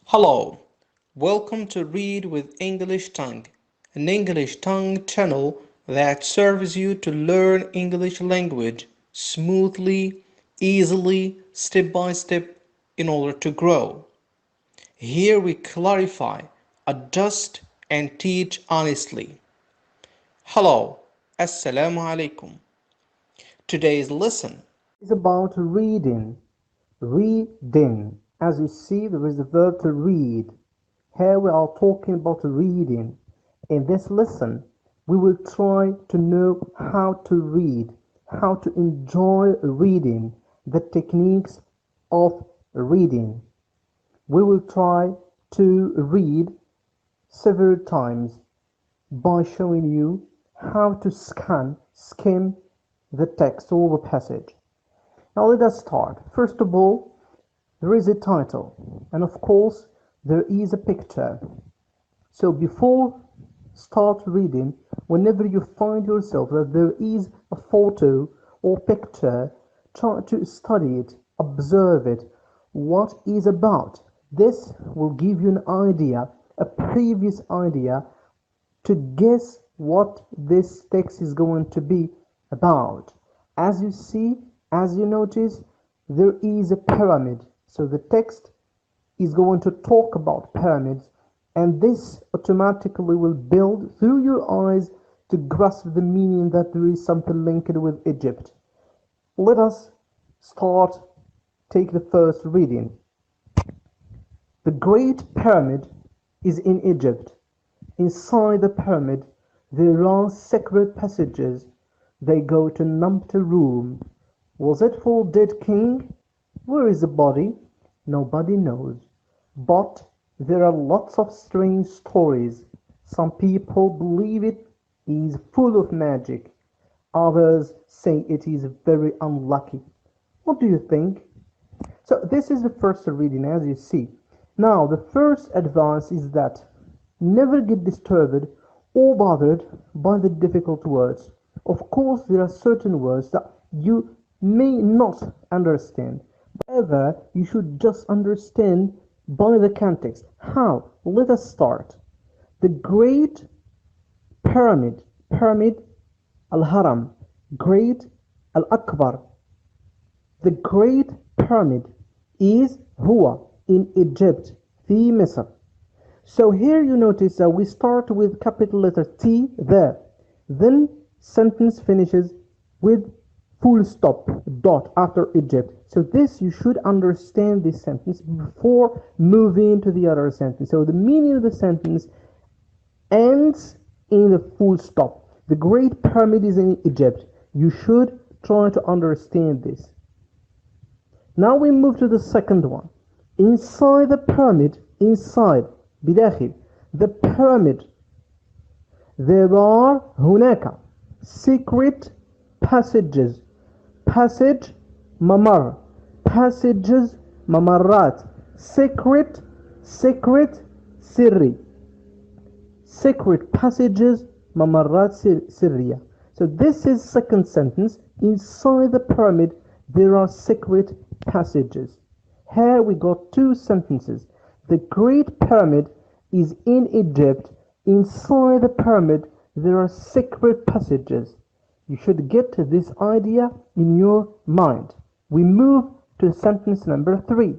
Hello, welcome to Read with English Tongue, an English tongue channel that serves you to learn English language smoothly, easily, step by step in order to grow. Here we clarify, adjust and teach honestly. Hello, Assalamu alaikum. Today's lesson is about reading. Reading. As you see, there is the verb to read. Here we are talking about reading. In this lesson, we will try to know how to read, how to enjoy reading, the techniques of reading. We will try to read several times by showing you how to skim the text or the passage. Now let us start. First of all, there is a title, and of course there is a picture. So before start reading, whenever you find yourself that there is a photo or picture, try to study it, observe it, what is about. This will give you an idea, a previous idea, to guess what this text is going to be about. As you see, as you notice, there is a pyramid. So the text is going to talk about pyramids, and this automatically will build through your eyes to grasp the meaning that there is something linked with Egypt. Let us take the first reading. The Great Pyramid is in Egypt. Inside the pyramid there are secret passages. They go to an empty room. Was it for dead king? Where is the body? Nobody knows. But there are lots of strange stories. Some people believe it is full of magic. Others say it is very unlucky. What do you think? So this is the first reading, as you see. Now the first advice is that never get disturbed or bothered by the difficult words. Of course, there are certain words that you may not understand. However, you should just understand by the context. How? Let us start. The Great Pyramid, Pyramid Al-Haram, Great Al-Akbar. The Great Pyramid is هو in Egypt, في مصر. So here you notice that we start with capital letter T there. Then sentence finishes with full stop, dot after Egypt. So this, you should understand this sentence before moving to the other sentence. So the meaning of the sentence ends in the full stop. The Great Pyramid is in Egypt. You should try to understand this. Now we move to the second one. Inside the pyramid, inside, بداخل, the pyramid, there are هناك secret passages. Passage, mamar. Passages, mamarat. Secret, secret, sirri. Secret passages, mamarat sirriya. So this is second sentence. Inside the pyramid, there are secret passages. Here we got two sentences. The Great Pyramid is in Egypt. Inside the pyramid, there are secret passages. You should get this idea in your mind. We move to sentence number 3.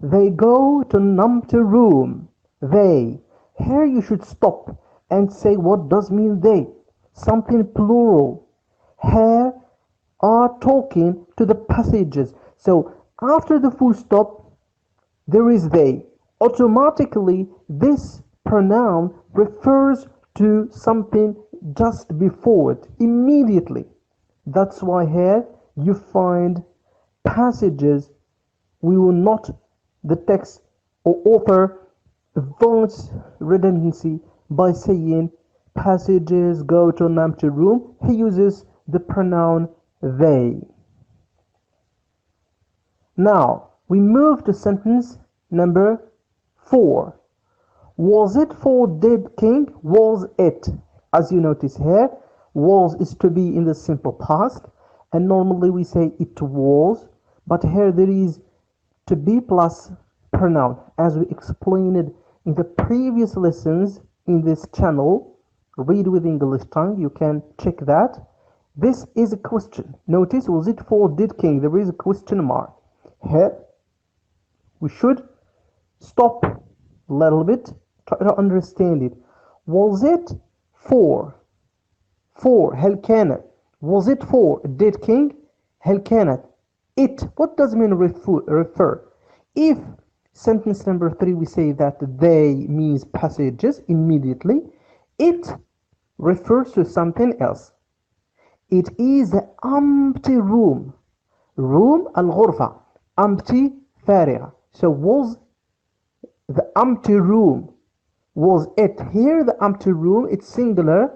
They go to an empty room. They. Here you should stop and say what does mean they. Something plural. Here are talking to the passages. So after the full stop, there is they. Automatically, this pronoun refers to something just before it, immediately. That's why here you find passages. We will not, the text or author avoids redundancy by saying passages go to an empty room. He uses the pronoun they. Now we move to sentence number 4. Was it for dead king? Was it? As you notice here, was is to be in the simple past, and normally we say it was, but here there is to be plus pronoun, as we explained in the previous lessons in this channel. Read with English tongue, you can check that. This is a question. Notice, was it for dead king? There is a question mark. Here we should stop a little bit, try to understand it. Was it for هل كانت? Was it for dead king? هل كانت? It, what does it mean refer? If sentence number 3 we say that they means passages immediately, it refers to something else. It is the empty room. Room الغرفة. Empty فارغة. So was the empty room. Was it? Here the empty room, it's singular.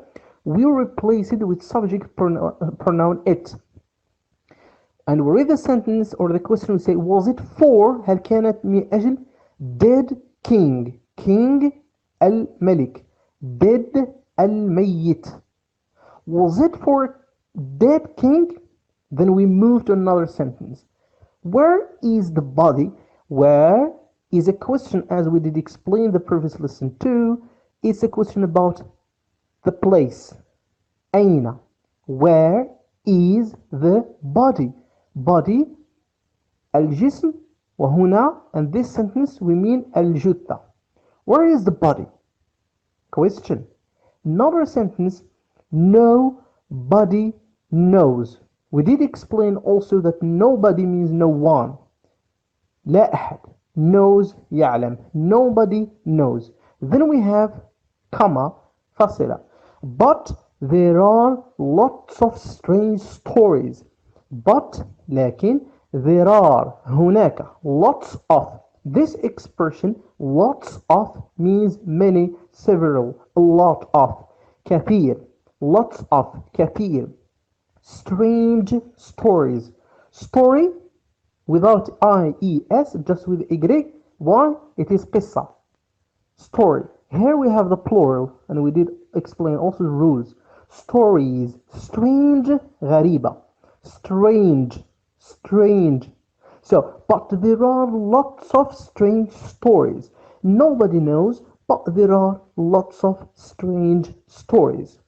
We'll replace it with subject pronoun it. And we read the sentence or the question, we say, was it for هل كانت من أجل dead king, king الملك, dead الميت. Was it for dead king? Then we move to another sentence. Where is the body? Where is a question, as we did explain the previous lesson too. It's a question about the place. أين? Where is the body? Body, الجسم, وهنا, and this sentence we mean الجثة. Where is the body? Question. Another sentence, nobody knows. We did explain also that nobody means no one. لا أحد knows يعلم. Nobody knows. Then we have comma فاصلة. But there are lots of strange stories. But لكن there are هناك lots of. This expression lots of means many, several, a lot of. كثير lots of كثير. Strange stories. Story without IES, just with Y. Why? It is قصة. Story. Here we have the plural, and we did explain also the rules. Stories. Strange. غريبة. Strange. Strange. So, but there are lots of strange stories. Nobody knows, but there are lots of strange stories.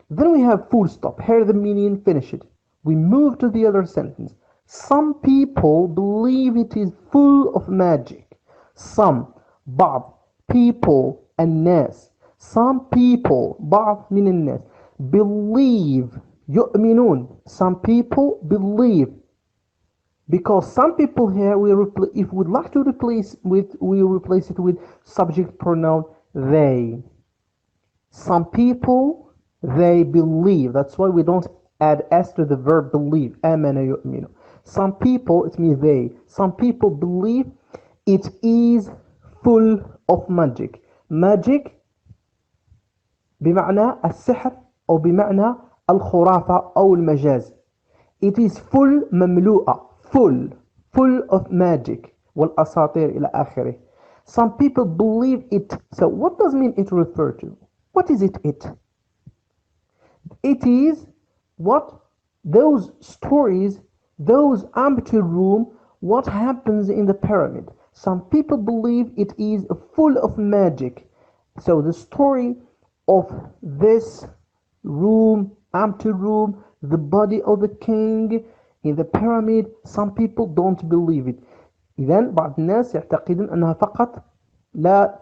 Then we have full stop. Here the meaning finished. We move to the other sentence. Some people believe it is full of magic. Some, بعض, people, الناس. Some people, بعض من الناس, believe, يؤمنون. Some people believe. Because some people here, if we'd like to replace it with subject pronoun they. Some people, they believe. That's why we don't add s to the verb believe. آمن يؤمن. Some people, it means they. Some people believe it is full of magic. Magic بمعنى السحر أو بمعنى الخرافة أو المجاز. It is full مملوءة. Full of magic والأساطير إلى آخره. Some people believe it. So what does mean it refer to? What is it? It is what those stories, those empty room, what happens in the pyramid. Some people believe it is full of magic. So the story of this room, empty room, the body of the king in the pyramid, some people don't believe it. إذن بعض الناس يعتقدون أنها فقط لا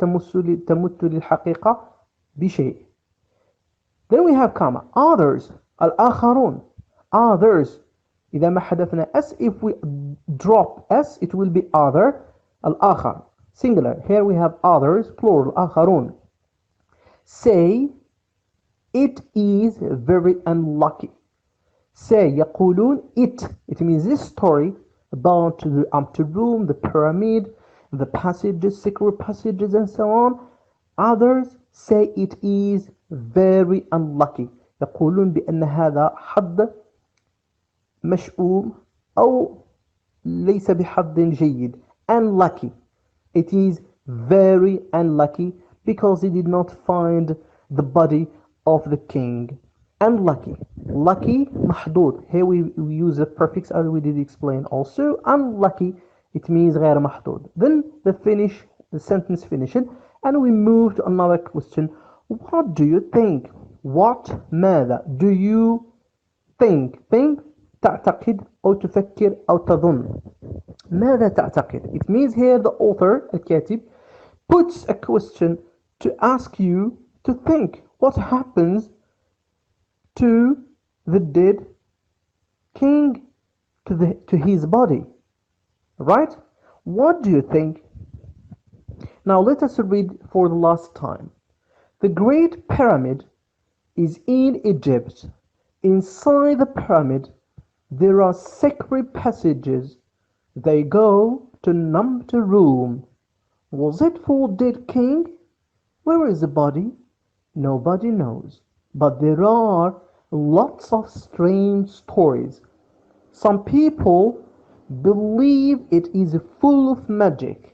تمت للحقيقة بشيء. Then we have comma. Others, الآخرون. Others. إذا ما حذفنا s, if we drop s, it will be other. الآخر. Singular. Here we have others, plural. آخرون. Say it is very unlucky. Say يقولون it means this story about the empty room, the pyramid, the passages, secret passages and so on. Others say it is very unlucky. يقولون بأن هذا حظ مشؤوم أو ليس بحظ جيد. Unlucky. It is very unlucky because he did not find the body of the king. Unlucky. Lucky, محظوظ. Here we use the prefix as we did explain also. Unlucky, it means غير محظوظ. Then the sentence finished, and we move to another question. What do you think? What? ماذا? Do you think? Think, تعتقد أو تفكر أو تظن. ماذا تعتقد? It means here the author, الكاتب, puts a question to ask you to think. What happens to the dead king, to his body? Right? What do you think? Now let us read for the last time. The Great Pyramid is in Egypt. Inside the pyramid there are secret passages. They go to empty room. Was it for dead king? Where is the body? Nobody knows. But there are lots of strange stories. Some people believe it is full of magic.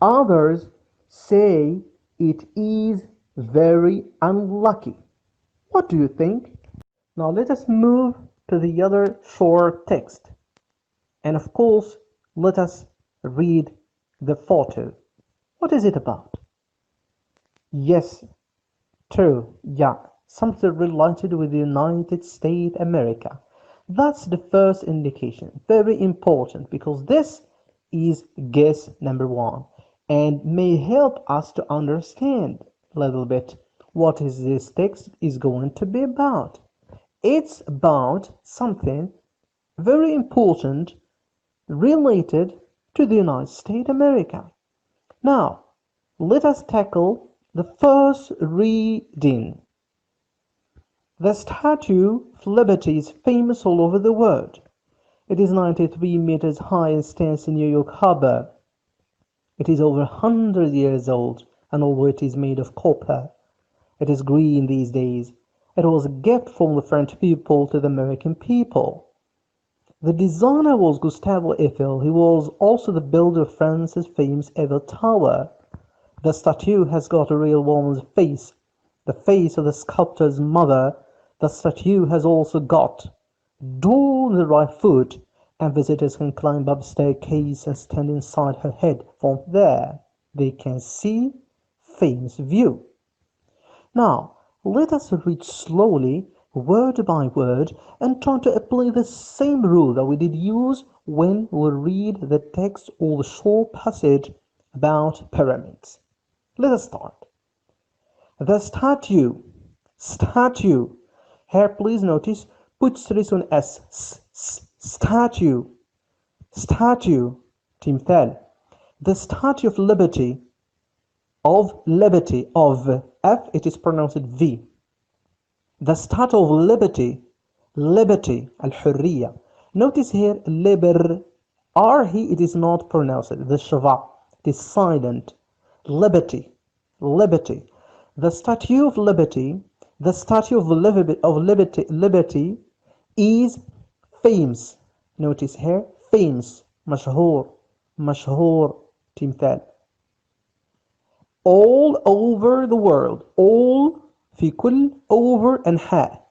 Others say it is very unlucky. What do you think? Now let us move to the other short text. And of course, let us read the photo. What is it about? Yes, true, yeah, something related with the United States America. That's the first indication. Very important because this is guess number one and may help us to understand a little bit what is this text is going to be about. It's about something very important related to the United States America. Now, let us tackle The first reading. The Statue of Liberty is famous all over the world. It is 93 meters high and stands in New York Harbor. It is over 100 years old, and although it is made of copper, it is green these days. It was a gift from the French people to the American people. The designer was Gustave Eiffel. He was also the builder of France's famous Eiffel Tower. The statue has got a real woman's face, the face of the sculptor's mother. The statue has also got door on the right foot, and visitors can climb up the staircase and stand inside her head. From there, they can see famous view. Now, let us read slowly, word by word, and try to apply the same rule that we did use when we read the text or the short passage about pyramids. Let us start. The statue. Here, please notice, put stress on S. Statue. تمثال. The Statue of Liberty. Of F, it is pronounced V. The Statue of Liberty. الحرية. Notice here, R here, it is not pronounced. The shava, it is silent. Liberty. The Statue of Liberty. The Statue of Liberty is famous. Notice here, famous. مشهور تمثال. All over the world. All في كل over أنحاء.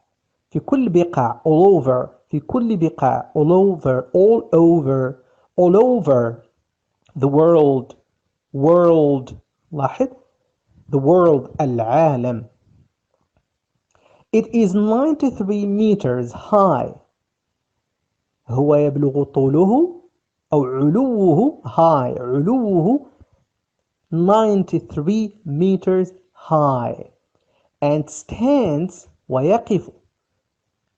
في كل بقاع. All over. في كل بقاع. All over the world. لاحظ. The world. العالم. It is 93 meters high. هو يبلغ طوله أو علوه high. علوه 93 meters high and stands ويقف.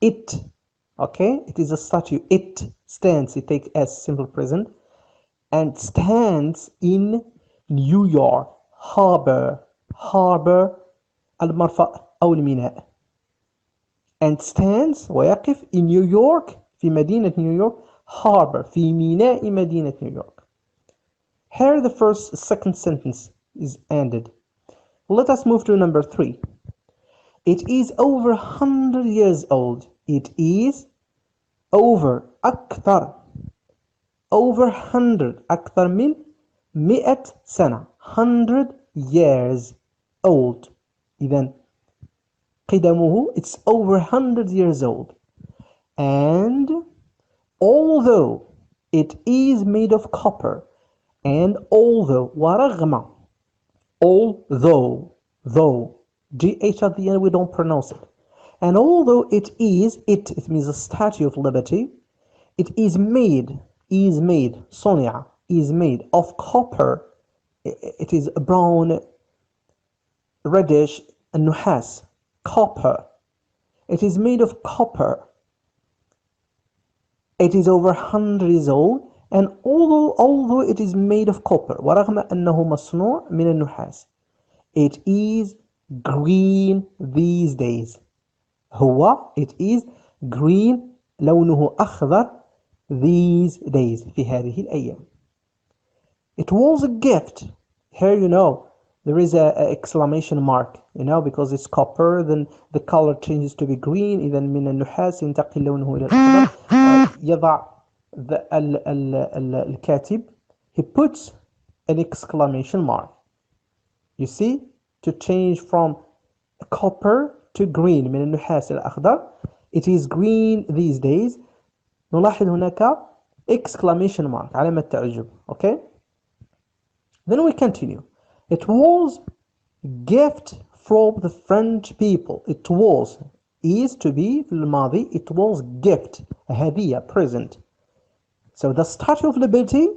It, okay, it is a statue. It stands, it takes as simple present, and stands in New York Harbor المرفأ أو الميناء. And stands ويقف in New York في مدينة نيويورك Harbor في ميناء مدينة نيويورك. Here the second sentence is ended. Let us move to number 3. It is over 100 years old. It is over أكثر. Over 100 أكثر من 100 سنة. 100 years old. إذن قدمه, it's over 100 years old. And although it is made of copper, and although ورغم, although GH at the end we don't pronounce it. And although it means a Statue of Liberty, it is made صنع, is made of copper. It is brown, reddish, النحاس, copper. It is made of copper. It is over 100 years old, and although it is made of copper, ورغم أنه مصنوع من النحاس, it is green these days. it is green, لونه أخضر these days, في هذه الأيام. It was a gift. Here, there is a exclamation mark, because it's copper, then the color changes to be green. إذا من النحاس ينتقل لونه إلى الأخضر. يضع الكاتب, he puts an exclamation mark. You see, to change from copper to green, من النحاس إلى الأخضر, it is green these days. نلاحظ هناك exclamation mark, علامة تعجب. Okay? Then we continue. It was gift from the French people. It was, is to be في الماضي, it was gift, هدية, present. So the Statue of Liberty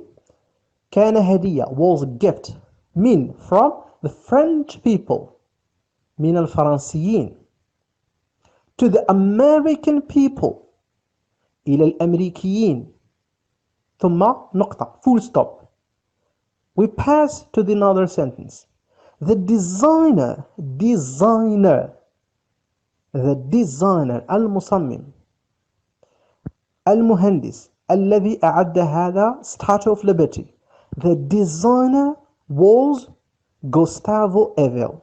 كان هدية, was gift, from the French people, من الفرنسيين, to the American people, إلى الأمريكيين, ثم نقطة, full stop. We pass to the another sentence. The designer المصمم المهندس الذي أعد هذا Statue of Liberty. The designer was Gustavo Eiffel.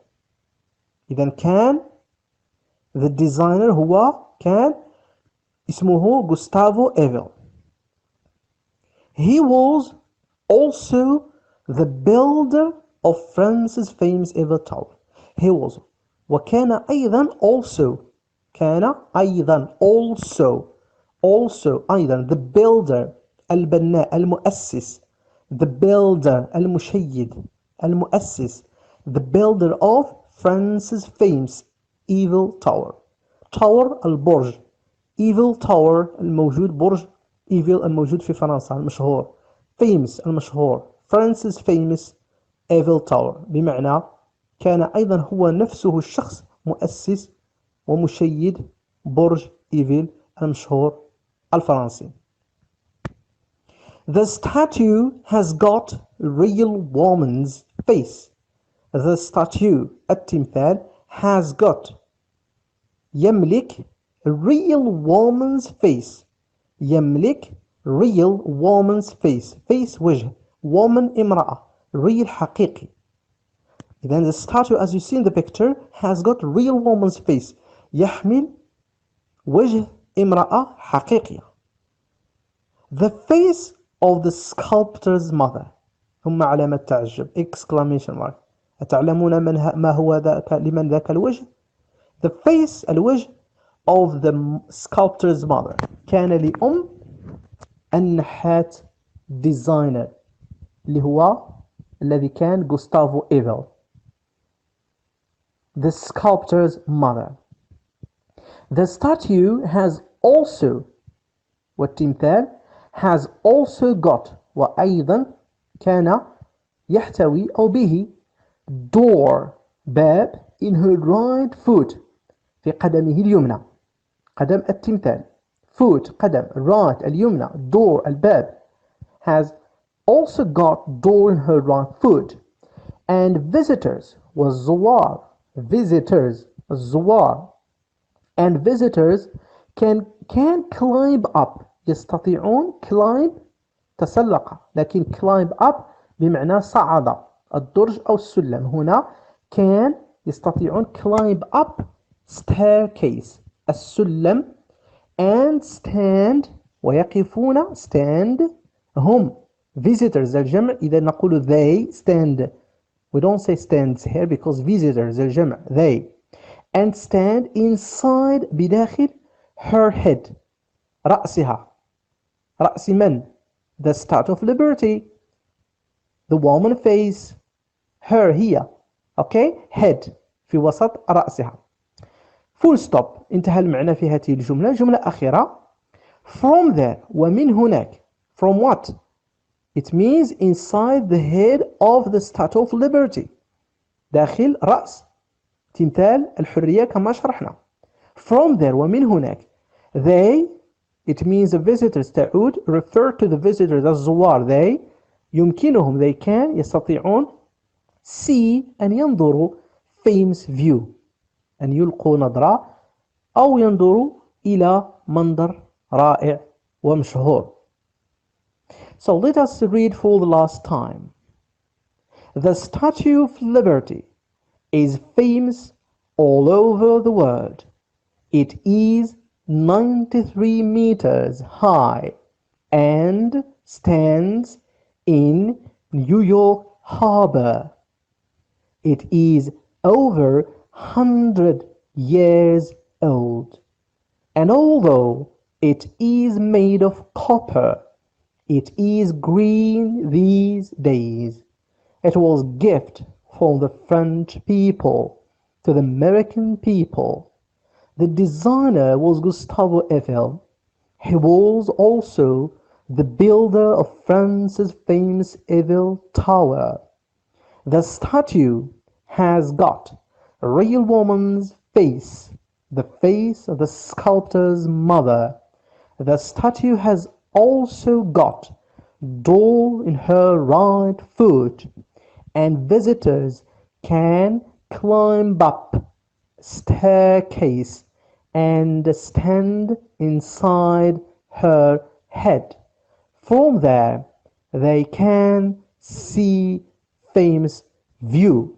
إذا كان the designer كان اسمه Gustavo Eiffel. He was also the builder of France's famous Eiffel Tower. He was وكان أيضا أيضا the builder البناء المؤسس the builder المشيد المؤسس the builder of France's famous Eiffel Tower. Tower البرج Eiffel Tower الموجود برج Eiffel الموجود في فرنسا المشهور famous المشهور France's famous Eiffel Tower بمعنى كان أيضا هو نفسه الشخص مؤسس ومشيد برج إيفيل المشهور الفرنسي. The statue has got real woman's face. The statue التمثال has got يملك real woman's face. يملك real woman's face. Face وجه woman امرأة real حقيقي. Then the statue as you see in the picture has got real woman's face. يحمل وجه امرأة حقيقية. The face of the sculptor's mother. ثم علامة تعجب exclamation mark. أتعلمون ما هو ذاك لمن ذاك الوجه؟ The face الوجه of the sculptor's mother كان لأم النحات designer اللي هو الذي كان Gustavo Eiffel. The sculptor's mother. The statue has also والتمثال has also got وأيضا كان يحتوي أو به door باب in her right foot في قدمه اليمنى قدم التمثال foot قدم right اليمنى door الباب has also got door in her right foot and visitors والزوار visitors الزوار and visitors can climb up يستطيعون climb تسلق لكن climb up بمعنى صعد الدرج أو السلم هنا can يستطيعون climb up staircase السلم and stand ويقفون stand هم visitors الجمع إذا نقول they stand we don't say stands here because visitors الجمع they and stand inside بداخل her head رأسها رأس من the Statue of Liberty the woman face her هي okay head في وسط رأسها full stop انتهى المعنى في هذه الجملة. جملة أخيرة from there ومن هناك from what it means inside the head of the Statue of Liberty داخل رأس تمثال الحرية كما شرحنا from there ومن هناك they it means the visitors تعود refer to the visitors الزوار they يمكنهم they can يستطيعون see أن ينظروا famous view أن يلقوا نظرة أو ينظروا إلى منظر رائع ومشهور. So let us read for the last time. The Statue of Liberty is famous all over the world. It is 93 meters high and stands in New York Harbor. It is over 100 years old, and although it is made of copper, it is green these days. It was a gift from the French people to the American people. The designer was Gustavo Eiffel. He was also the builder of France's famous Eiffel Tower. The statue has got a real woman's face, the face of the sculptor's mother. The statue has also got door in her right foot, and visitors can climb up a staircase and stand inside her head. From there, they can see famous view.